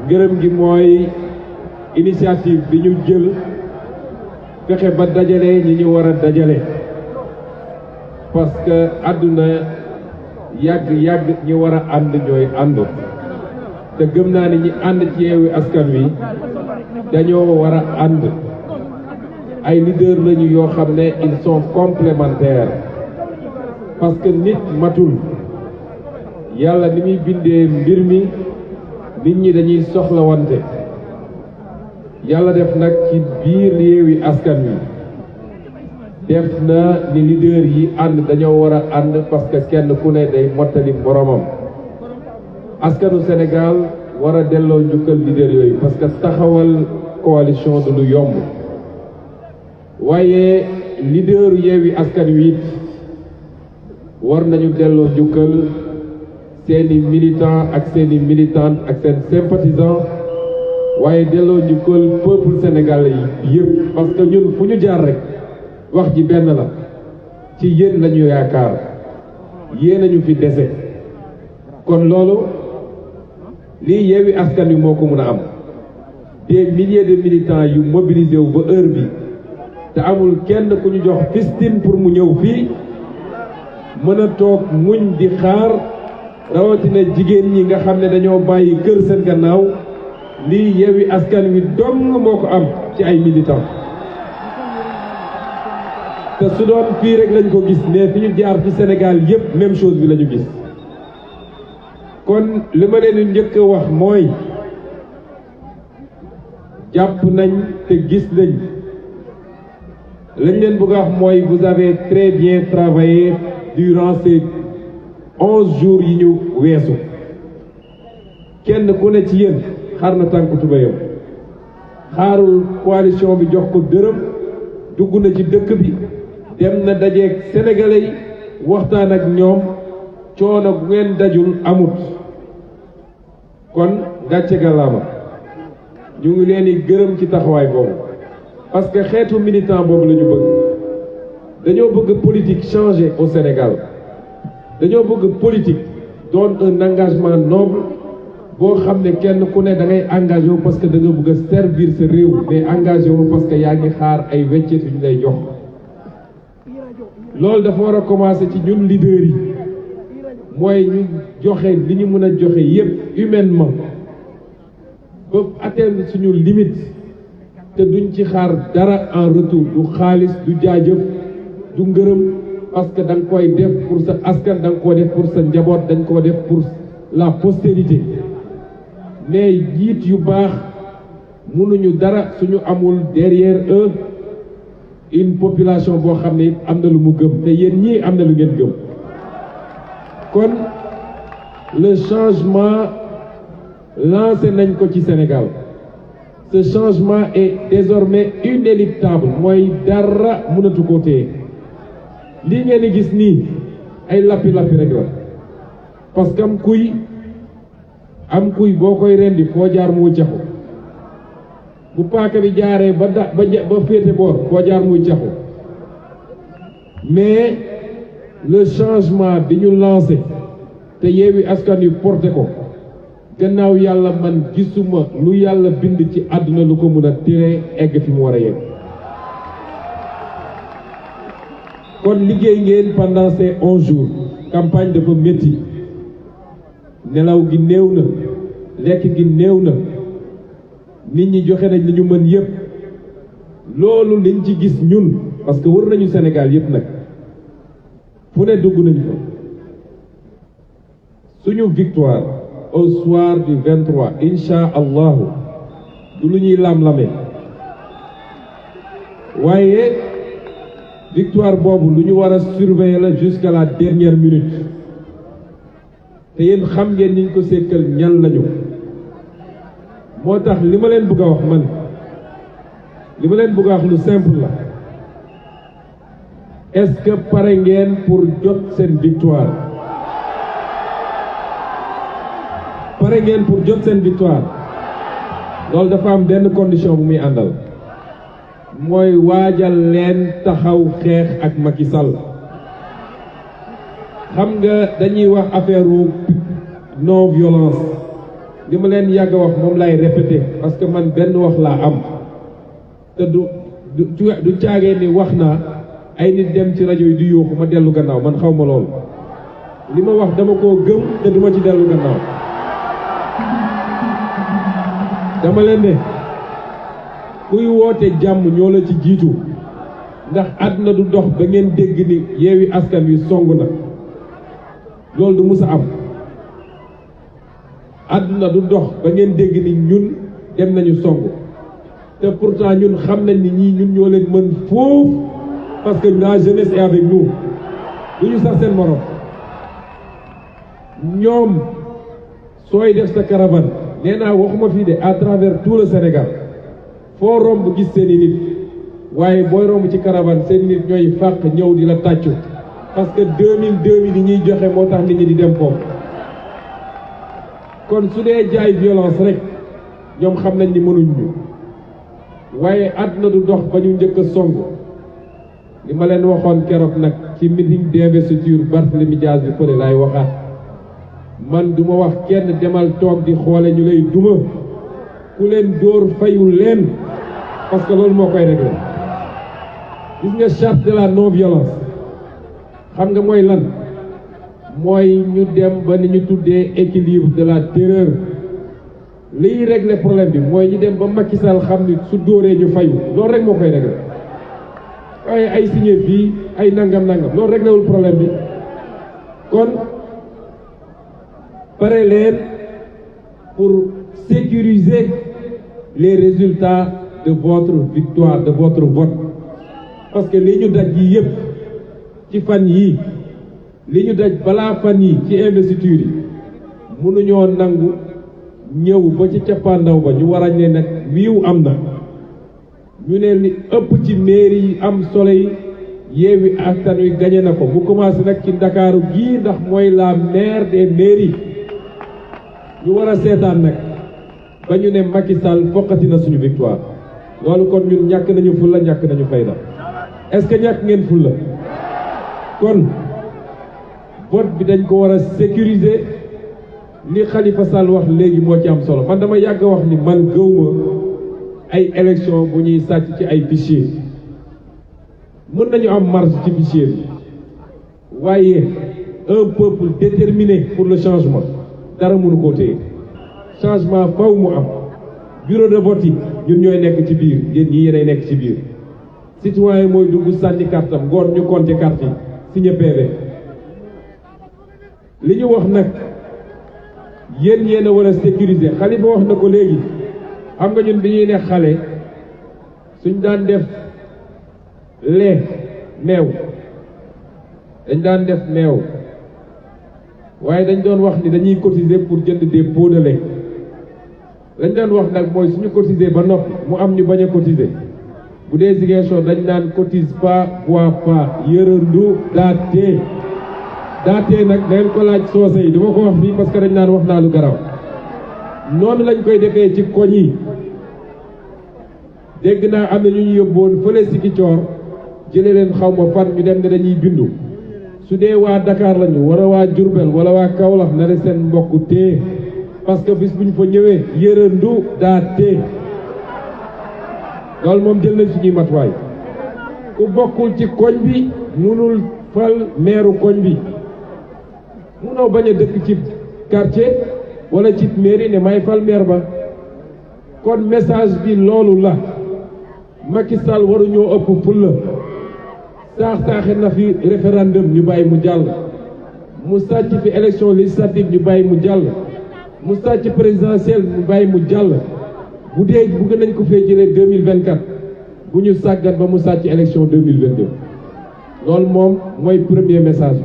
[SPEAKER 7] gërëm gi mooy initiative bi ñu jël fexe ba dajale ñi ñu war a dajale parce que àdduna yàgg ñi war a ànd ñooy ànd te gëm naa ni ñi ànd ci Yewwi Askan Wi dañoo war a ànd ay leader lañu yoo xam ne ils sont complémentaires parce que nit matul yàlla ni muy bindee mbir mi nit ñi dañuy soxlawante yàlla def nag ci biir Yewwi Askan Wi def na ni leader yi ànd dañoo war a ànd parce que kenn ku ne day mottali boromam askanu Sénégal war a delloo njukkal leader yooyu parce que taxawal coalition du lu yomb waaye leader Yewwi Askan Wi war nañu delloo njukkal seeni militants ak seeni militantes ak seen sympathisants waaye delloo njukkal peuple sénégalais yi yëpp parce que ñun fu ñu jaar rek wax ji benn la ci yéen lañu yaakaar yéen a ñu fi dese kon loolu lii Yewwi Askan Wi moo ko mën a am des milliers de militants yu mobilisé wu ba heure bi te amul kenn ku ñu jox fistine pour mu ñëw fii mën a toog muñ di xaar rawatina jigéen ñi nga xam ne dañoo bàyyi kër seen gannaaw lii Yewwi Askan Wi dong moo ko am ci ay militants te su doon fii rek lañ ko gis mais fi ñu jaar ci Sénégal yépp même chose bi la ñu gis kon li ma leen njëkk a wax mooy jàpp nañ te gis nañ lañ leen bëgg a wax mooy vous avez très bien travaillé durant ces 11 jours yi ñu weesu kenn ku ne ci yéen xar na tànku tubéyam xaarul coalition bi jox ko dërëm dugg na ci dëkk bi dem na dajeeg sénégalais yi waxtaan ak ñoom coono bu ngeen dajul amut kon gàcce gàllaama ñu ngi leen di gërëm ci taxawaay boobu parce que xeetu militant boobu la ñu bëgg dañoo bëgg politique changer au Sénégal dañoo bëgg politique doon un engagement noble boo xam ne kenn ku ne da ngay engagé wu parce que da nga bëgg a servir sa réew mais engagé wu parce que yaa ngi xaar ay weccet yu ñu lay jox loolu dafa war a commencer ci ñun leaders yi mooy ñu joxe li ñu mën a joxe yépp humainement ba atteindre suñu limite te duñ ci xaar dara en retour du xaalis du jaajëf du ngërëm parce que da nga koy def pour sa askan da nga koo def pour sa njaboot dañ koo def pour la postérité mais jiit yu baax mënuñu dara suñu amul derrière eux une population boo xam ne am na lu mu gëm te yéen ñii am na lu ngeen gëm kon le changement lancé nañ ko ci Sénégal ce changement est désormais inéluctable mooy dara mënatu ko téye lii ngeen di gis nii ay lappi-lappi rek la parce que am kuy boo koy rendi foo jaar mu wuccaxu bu paaka bi jaaree ba féete boor foo jaar mu wuccaxu mais le changement bi ñu lancé te Yewwi Askan Wi porté ko gannaaw yàlla man gisuma lu yàlla bind ci àdduna lu ko mën a tere egg fi mu war a yegg kon liggéey ngeen pendant ces 11 jours campagne dafa métti nelaw gi néew na lekk gi néew na nit ñi joxe nañ li ñu mën yépp loolu liñ ci gis ñun parce que wër nañu Sénégal yépp nag fu ne dugg nañu fa suñu victoire au soir du 23 incha allahu du lu ñuy lam-lame waaye victoire boobu lu ñu war a surveiller la jusqu'à la dernière minute te yéen xam ngeen niñ ko sekkal ñan lañu moo tax li ma leen bëgg a wax man li ma leen bëgg a wax lu simple la est-ce que pare ngeen pour jot seen victoire pare ngeen pour jot seen victoire loolu dafa am benn condition bu muy àndal mooy waajal leen taxaw xeex ak Macky Sall xam nga dañuy wax affaire non violence li ma leen yàgg a wax moom lay répéter parce que man benn wax laa am te du caagee ni wax naa ay nit dem ci rajo yi di yuuxu ma dellu gannaaw man xaw ma loolu li ma wax dama koo gëm te duma ci dellu gannaaw dama leen ne kuy woote jàmm ñoo la ci jiitu ndax àdduna du dox ba ngeen dégg ni Yewwi Askan Wi song na loolu du mus a am àdduna du dox ba ngeen dégg ni ñun dem nañu song te pourtant ñun xam nañ ni ñii ñun ñoo leen mën foofu parce que la jeunesse est avec nous du ñu sax seen morom ñoom sooy def sa caravane nee naa waxuma fii de à travers tout le Sénégal foo romb gis seeni nit waaye booy romb ci caravane seen nit ñooy fàq ñëw di la tàccu parce que 2000 yi ñuy joxe moo tax nit ñi di dem foofu kon su dee jaay violence rek ñoom xam nañ ni mënuñ ñu waaye àdduna du dox ba ñu njëkk a song li ma leen waxoon keroog nag ci meeting d'investiture Barthélémy Dias bi fële laay waxaat man duma wax kenn demal toog di xoole ñu lay duma ku leen dóor fayul leen parce que loolu moo koy régler gis nga charte de la non violence xam nga mooy lan mooy ñu dem ba ni ñu tuddee équilibre de la terreur liy régler problème bi mooy ñu dem ba Macky Sall xam ni su dóoree ñu fayu loolu rek moo koy régler waaye ay signé fii ay nangam loolu réglewul problème bi kon pare leen pour sécuriser les résultats de votre victoire de votre vote parce que li ñu daj yi yépp ci fan yii li ñu daj balaa fan yi ci investiture yi mënuñoo nangu ñëw ba ci cappaandaw ba ñu war a ne nag wiiw am na ñu ne li ëpp ci mairie yi am solo yi Yewwi Askan Wi gagné na ko mu commencé nag ci Ndakaaru gii ndax mooy la maire des mairies ñu war a seetaan nag ba ñu ne Macky Sall foqati na suñu victoire loolu kon ñun ñàkk nañu fulla ñàkk nañu fayda est-ce que ñàkk ngeen fulla kon vote bi dañ ko war a sécuriser li Khalifa Sall wax léegi moo ci am solo man dama yàgg wax ni man gëwma ay élection bu ñuy sàcc ci ay fichier mën nañu am marge ci fichier bi waaye un peuple déterminé pour le changement dara mënu koo téye changement faw mu am bureau de vote yi ñun ñooy nekk ci biir yéen ñi yéenay nekk ci biir citoyen mooy dugg sànni kartam ngoon ñu compter carte yi signé PV li ñu wax nag yéen yéen a war a sécuriser Khalifa wax na ko léegi xam nga ñun bi ñuy ne xale suñ daan def lait meew dañ daan def meew waaye dañ doon wax ni dañuy cotiser pour jënd des pots de lait lañ doon wax nag mooy suñu cotiser ba noppi mu am ñu bañ a cotiser bu dee Ziguinchor dañ naan cotise pas bois pas yërëndu daatee daatee nag dañ ko laaj soose yi dama ko wax fii parce que dañ naan wax naa lu garaw noonu lañ koy defee ci koñ yi dégg naa am na ñu ñu yóbboon fële Ziguinchor jëlee leen xaw ma fan ñu dem ne dañuy bindu su dee waa Dakar lañu wala waa Diourbel wala waa Kaolack na ne seen mbokk tee parce que bis bu ñu fa ñëwee yërëndu daa tee loolu moom jël nañ suñuy matuwaay ku bokkul ci koñ bi munul fal meeru koñ bi munoo bañ a dëkk ci quartier wala ci mairie ne may fal maire ba kon message bi loolu la Macky Sall waruñoo ëpp fulla saaxe na fi référendum ñu bàyyi mu jàll mu sàcc fi élection législative ñu bàyyi mu jàll mu sàcc présidentielle ñu bàyyi mu jàll bu dee bëgg nañ ko fee jëlee 2024 bu ñu sàggat ba mu sàcc élection 2022 loolu moom mooy premier message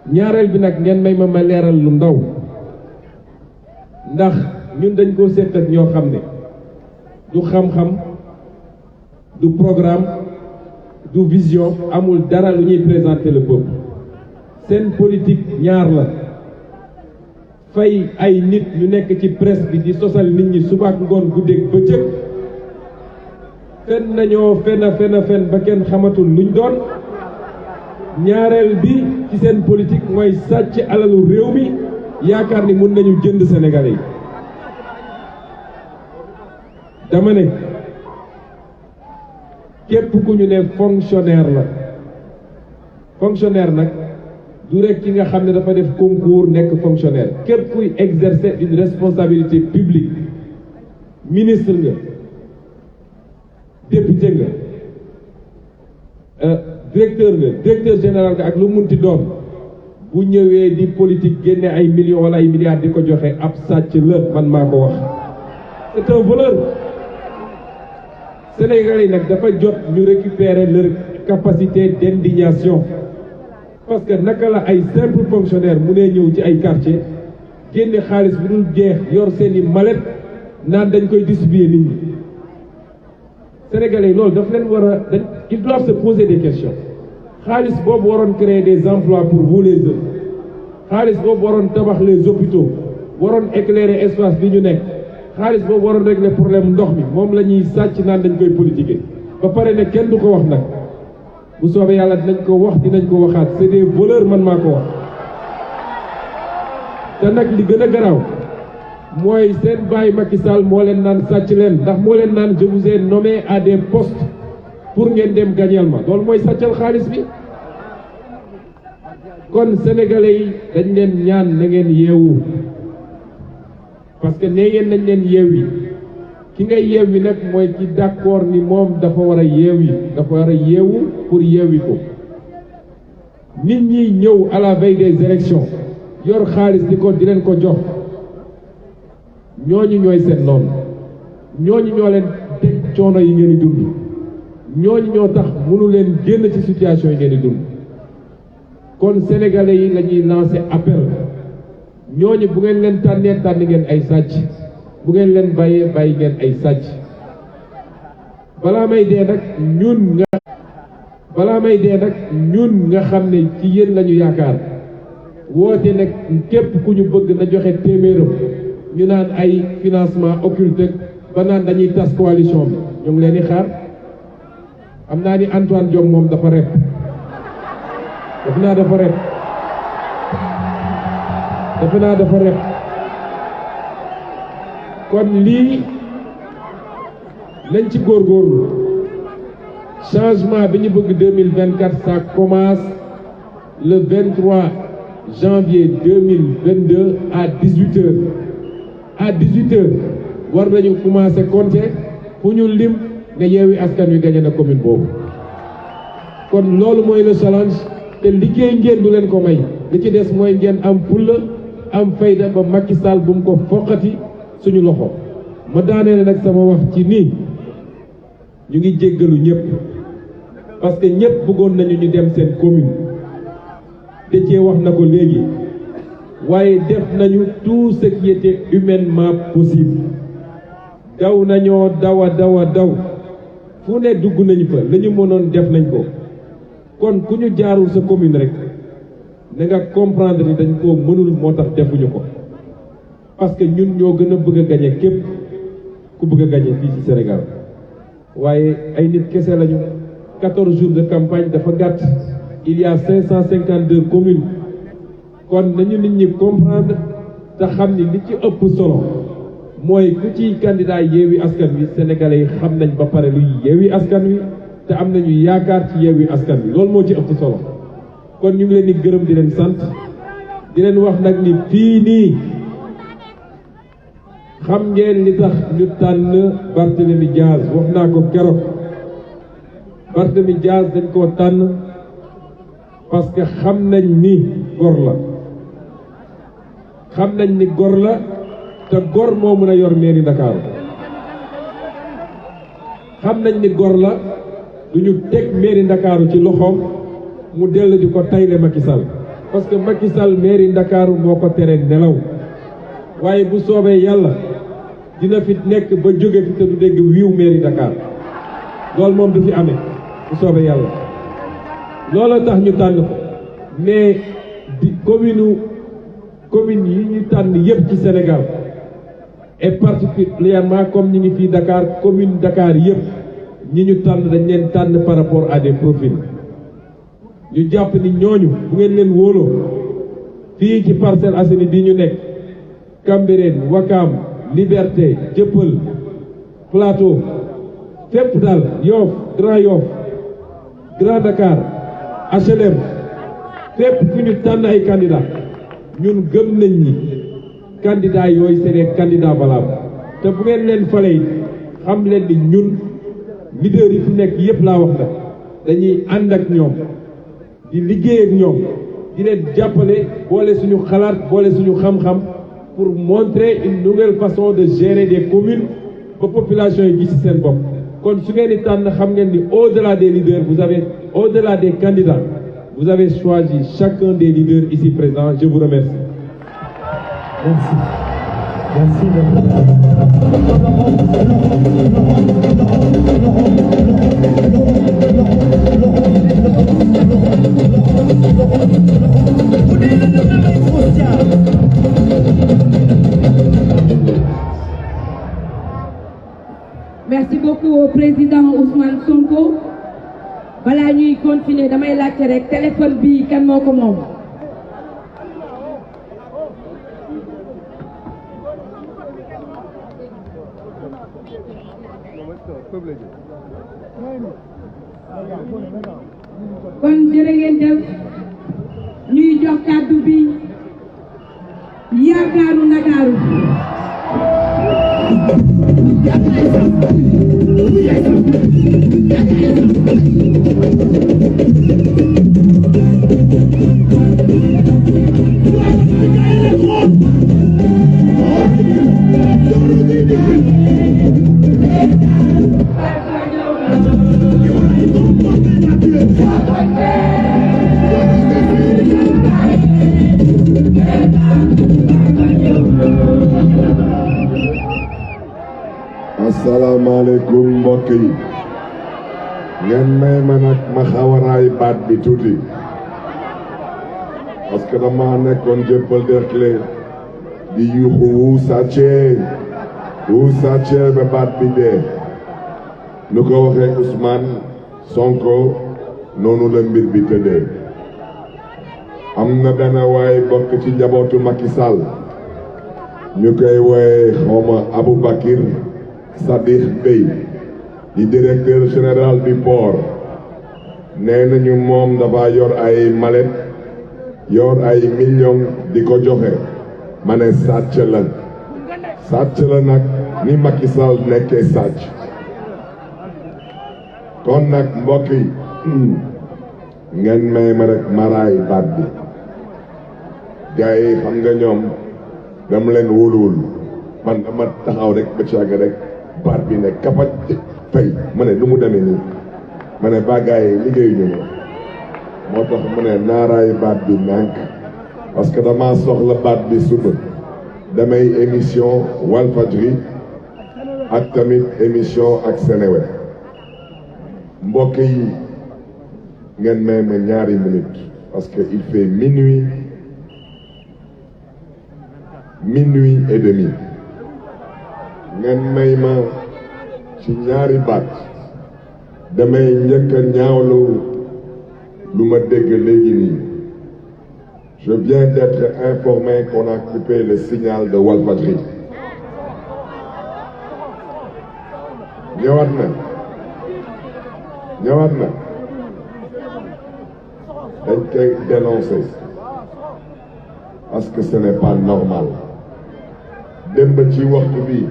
[SPEAKER 7] bi ñaareel bi nag ngeen may ma leeral lu ndaw ndax ñun dañ koo seet ak ñoo xam ne du xam-xam du programme du vision amul dara lu ñuy présenter le peuple seen politique ñaar la fay ay nit ñu nekk ci presse bi di sosal nit ñi suba ak ngoon guddeeg bëccëg fen nañoo fen ba kenn xamatul luñ doon ñaareel bi ci seen politique mooy sàcc alalu réew mi yaakaar ni mun nañu jënd Sénégalais yi dama ne képp ku ñu ne fonctionnaire la fonctionnaire nag du rek ki nga xam ne dafa def concours nekk fonctionnaire képp kuy exercer une responsabilité publique ministre nga député nga directeur général nga ak lu munti doon bu ñëwee di politique génne ay millions wala ay milliards di ko joxe ab sàcc la man maa ko wax c'est un voleur. Sénégalais yi nag dafa jot ñu récupérer leur capacité d'indignation parce que naka la ay simple fonctionnaire mu nee ñëw ci ay quartier génne xaalis bu dul jeex yor seeni mallette naan dañ koy distribuer nit ñi Sénégalais yi loolu daf leen war a dañ ils doivent se poser des questions xaalis boobu waroon créer des emplois pour vous les jeunes xaalis boobu waroon tabax les hôpitaux waroon éclairer espace bi ñu nekk xaalis boobu waroon régler problème ndox mi moom la ñuy sàcc naan dañ koy politiquer ba pare ne kenn du ko wax nag bu soobee yàlla dinañ ko wax dinañ ko waxaat c'est des voleurs man maa ko wax te nag li gën a garaaw mooy seen baay Macky Sall moo leen naan sàcc leen ndax moo leen naan je vous ai nommé à des postes pour ngeen dem gagnal ma loolu mooy sàccal xaalis bi kon sénégalais yi dañ leen ñaan na ngeen yeewu parce que nee ngeen nañ leen yeewi ki ngay yeewi nag mooy ki d'accord ni moom dafa war a yeewi dafa war a yeewu pour yeewi ko nit ñi ñëw à la veille des élections yor xaalis di leen ko jox ñooñu ñooy seen noonu ñooñu ñoo leen teg coono yi ngeen di dund ñooñu ñoo tax mënu leen génn ci situation yi ngeen di dund kon sénégalais yi la ñuy lancer appel ñooñu bu ngeen leen tànnee tànn ngeen ay sàcc bu ngeen leen bàyyee bàyyi ngeen ay sàcc balaa may dee nag ñun nga xam ne ci yéen la ñu yaakaar woote nag képp ku ñu bëgg na joxe téeméeram ñu naan ay financement occulte ba naan dañuy tas coalition bi ñu ngi leen di xaar xam naa ni Antoine Diome moom dafa rep defe naa dafa rep kon lii nañ ci góorgóorlu changement bi ñu bëgg 2024 ça commence le 23 janvier 2022 à 18h à 18h war nañu commencer compter fu ñu lim ne Yewwi Askan Wi gagné na commune boobu kon loolu mooy le challenge te liggéey ngeen du leen ko may li ci des mooy ngeen am fulla am fayda ba Macky Sall bu mu ko foqati suñu loxo ma daaneel nag sama wax ci nii ñu ngi jéggalu ñëpp parce que ñëpp bëggoon nañu ñu dem seen commune Déthié wax na ko léegi waaye def nañu tout ce qui était humainement possible daw nañoo daw fu ne dugg nañu fa la ñu mënoon def nañ ko kon ku ñu jaarul sa commune rek na nga comprendre ni dañ koo mënul moo tax defuñu ko parce que ñun ñoo gën a bëgg a gañe képp ku bëgg a gañe fii ci Sénégal waaye ay nit kese lañu 14 jours de campagne dafa gàtt il y a 552 communes kon nañu nit ñi comprendre te xam ni li ci ëpp solo mooy ku ci candidat Yewwi Askan Wi sénégalais yi xam nañ ba pare luy Yewwi Askan Wi te am nañu yaakaar ci Yewwi Askan Wi loolu moo ci ëpp solo kon ñu ngi leen di gërëm di leen sant di leen wax nag ni fii nii xam ngeen li tax ñu tànn Barthélémy Dias wax naa ko keroog Barthélémy Dias dañ koo tànn parce que xam nañ ni gor la xam nañ ni gor la te gor moo mën a yor mairie Ndakaaru xam nañ ni gor la duñu teg mairie Ndakaaru ci loxoom mu dellu di ko tayle Macky Sall parce que Macky Sall mairie Ndakaaru moo ko tere nelaw waaye bu soobee yàlla dina fi nekk ba jóge fi te du dégg wiiw mairie Dakar loolu moom du fi amee bu soobee yàlla loolu tax ñu tànn ko mais di commune yi ñu tànn yëpp ci Sénégal et particulièrement comme ñi ngi fii Dakar commune Dakar yëpp ñi ñu tànn dañ leen tànn par rapport à des profils ñu jàpp ni ñooñu bu ngeen leen wóoloo fii ci Parcelles Assainies bi ñu nekk Cambérène Ouakam Liberté Dieuppeul Plateau fépp daal Yoff Grand Dakar HLM fépp fu ñu tànn ay candidats ñun gëm nañ ni candidats yooyu c'est des candidats valables te bu ngeen leen fale xam leen ni ñun leaders yi fi nekk yëpp laa wax nag dañuy ànd ak ñoom di liggéey ak ñoom di leen jàppale boole suñu xalaat boole suñu xam-xam pour montrer une nouvelle façon de gérer des communes ba population yi gis ci seen bopp kon su ngeen di tànn xam ngeen ni au-delà des leaders vous avez au-delà des candidats vous avez choisi chacun des leaders ici présents. Je vous remercie.
[SPEAKER 4] Merci. Merci
[SPEAKER 1] Merci beaucoup au président Ousmane Sonko. balaa ñuy continuer damay laajte rek téléphone bi kan moo ko moom. kon jërë ngeen jëf ñuy jox kàddu bi yaakaaru Ndakaaru.
[SPEAKER 8] asalaamaaleykum mbokk yi ngeen may ma nag ma xaw a raay baat bi tuuti parce que dama nekkoon Dieuppeul Derklé di yuuxu wu sàccee ba baat bi dee lu ko waxee Ousmane Sonko noonu la mbir bi tëddee am na benn waay bokk ci njabootu Macky Sall ñu koy wooye xawma Aboubakir Sadikh Bey di directeur général du port nee nañu moom dafa yor ay mallette yor ay millions di ko joxe ma ne sàcc la nag ni Macky Sall nekkee sàcc kon nag mbokk yi ngeen may ma rek maraay baat bi gars yi xam nga ñoom dama leen wóoluwul man dama taxaw rek ba càgg rek baat bi ne kapaj fay ma ne lu mu demee nii ma ne ba gars yi liggéeyuñu ma moo tax mu ne naaraay baat bi nànk parce que dama soxla baat bi suba damay émission Walfadjri ak tamit émission ak Seneweb mbokk yi ngeen may ma ñaari minute parce que il fait minuit et demi ngeen may ma ci ñaari baat damay njëkk a ñaawlu lu ma dégg léegi nii je viens d'être informé qu'on a coupé le signal de Walfadjri ñëwaat na dañ koy dénoncer parce que ce n'est pas normal démb ci waxtu bi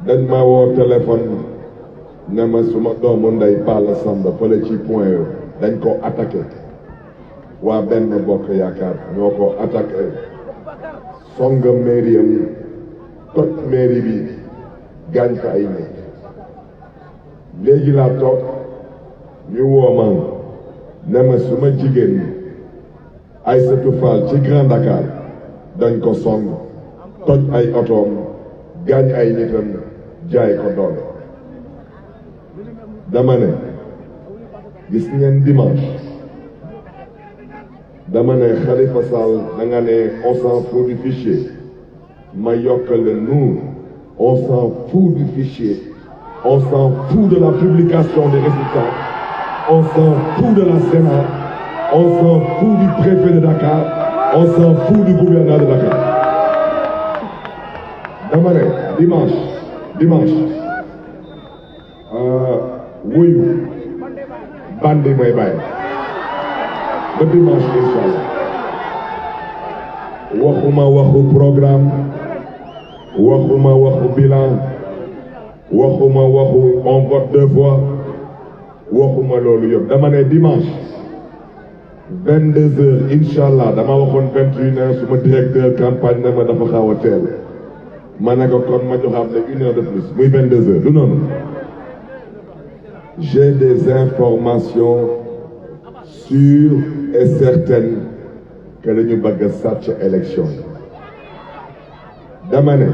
[SPEAKER 8] dañ ma woo téléphone ne ma suma doomu ndey Palla Samba fële ci Point E dañ ko attaqué waa benn bokk yaakaar ñoo ko attaqué songa mairie am toj mairie bi gaañ fa ay nit léegi laa toog ñu woo ma ne ma suma jigéen Aïssatou Fall ci Grand Dakar dañ ko song toj ay otoom gaañ ay nitam jaay ko doole dama ne gis ngeen dimanche dama ne Khalifa Sall da nga ne on s'en fout du fichier ma yokkale nous on s'en fout du fichier on s'en fout de la publication des résultats on s'en fout de la Sénat on s'en fout du préfet de Dakar on s'en fout du gouverneur de Dakar dama ne dimanche wuyu bandi mooy bàyyi ba dimanche inchallah waxuma waxu programme waxuma waxu bilan waxuma waxu on vote 2 fois waxuma loolu yëpp dama ne dimanche 22 heures inchallah dama waxoon 21 heures suma directeur campagne ne ma dafa xaw a teel ma ne ko kon ma joxaat la 1 heure de plus muy 22 heures du noonu j'ai des informations sûres et certaines que dañu bëgg a sàcc élection yi dama ne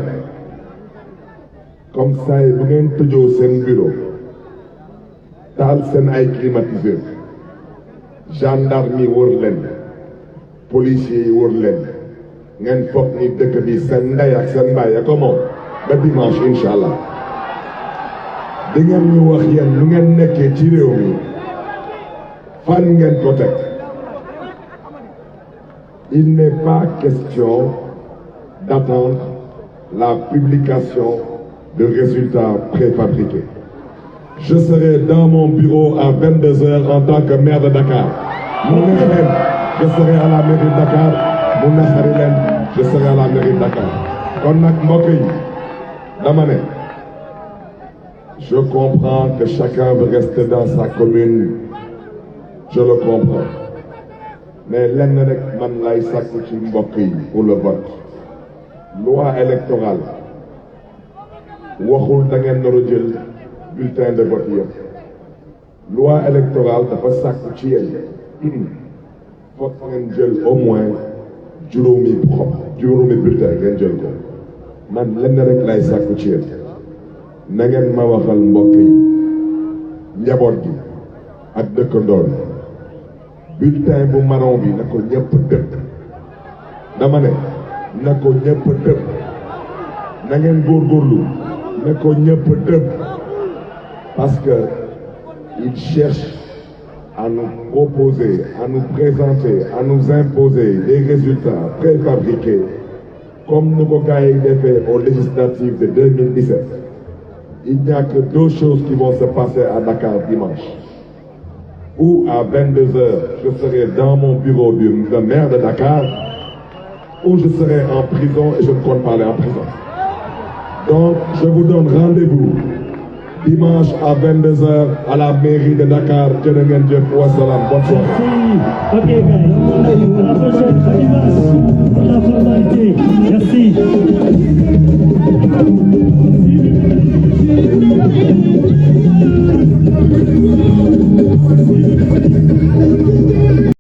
[SPEAKER 8] comme ça yi bu ngeen tëjoo seen bureau taal seen ay climatiseur gendarme yi wër leen policiers yi wër leen ngeen foog ni dëkk bi seen ndey ak seen baay ak moom ba dimanche incha allah di ngeen ñu wax yéen lu ngeen nekkee ci réew mi fan ngeen ko teg il n'est pas question d'attendre la publication de résultats préfabriqués. Je serai dans mon bureau à 22 heures en tant que maire de Dakar. Je serai à la mairie de Dakar. Je serai à la mairie de Dakar. Kon nag mbokk yi dama ne je comprends que chacun veut rester dans sa commune. Je le comprends. Mais lenn rek man lay sàkku ci mbokk yi pour le vote. Loi électorale waxul da ngeen nar a jël bulletin de vote yëpp. Loi électorale dafa sàkku ci yéen. Foog ngeen jël au moins juróomi bulletin ngeen jël ko. Man lenn rek lay sàkku ci yéen. Na ngeen ma waxal mbokk yi njaboot gi ak dëkkandoor bulletin bu marron bi na ko ñëpp dëkk dama ne na ko ñëpp tëb na ngeen góorgóorlu na ko ñëpp tëb parce que il cherche à nous proposer, à nous présenter, à nous imposer des résultats préfabriqués comme nous avons fait aux législatives de 2017. Il n'y a que deux choses qui vont se passer à Dakar dimanche. Ou à 22h, je serai dans mon bureau de maire de Dakar, ou je serai en prison et je ne compte pas aller en prison. Donc, je vous donne rendez-vous dimanche à 22h à la mairie de Dakar. Wassalam. Bonne soirée.
[SPEAKER 4] Merci. Ok, guys. À la prochaine. La formalité. Merci.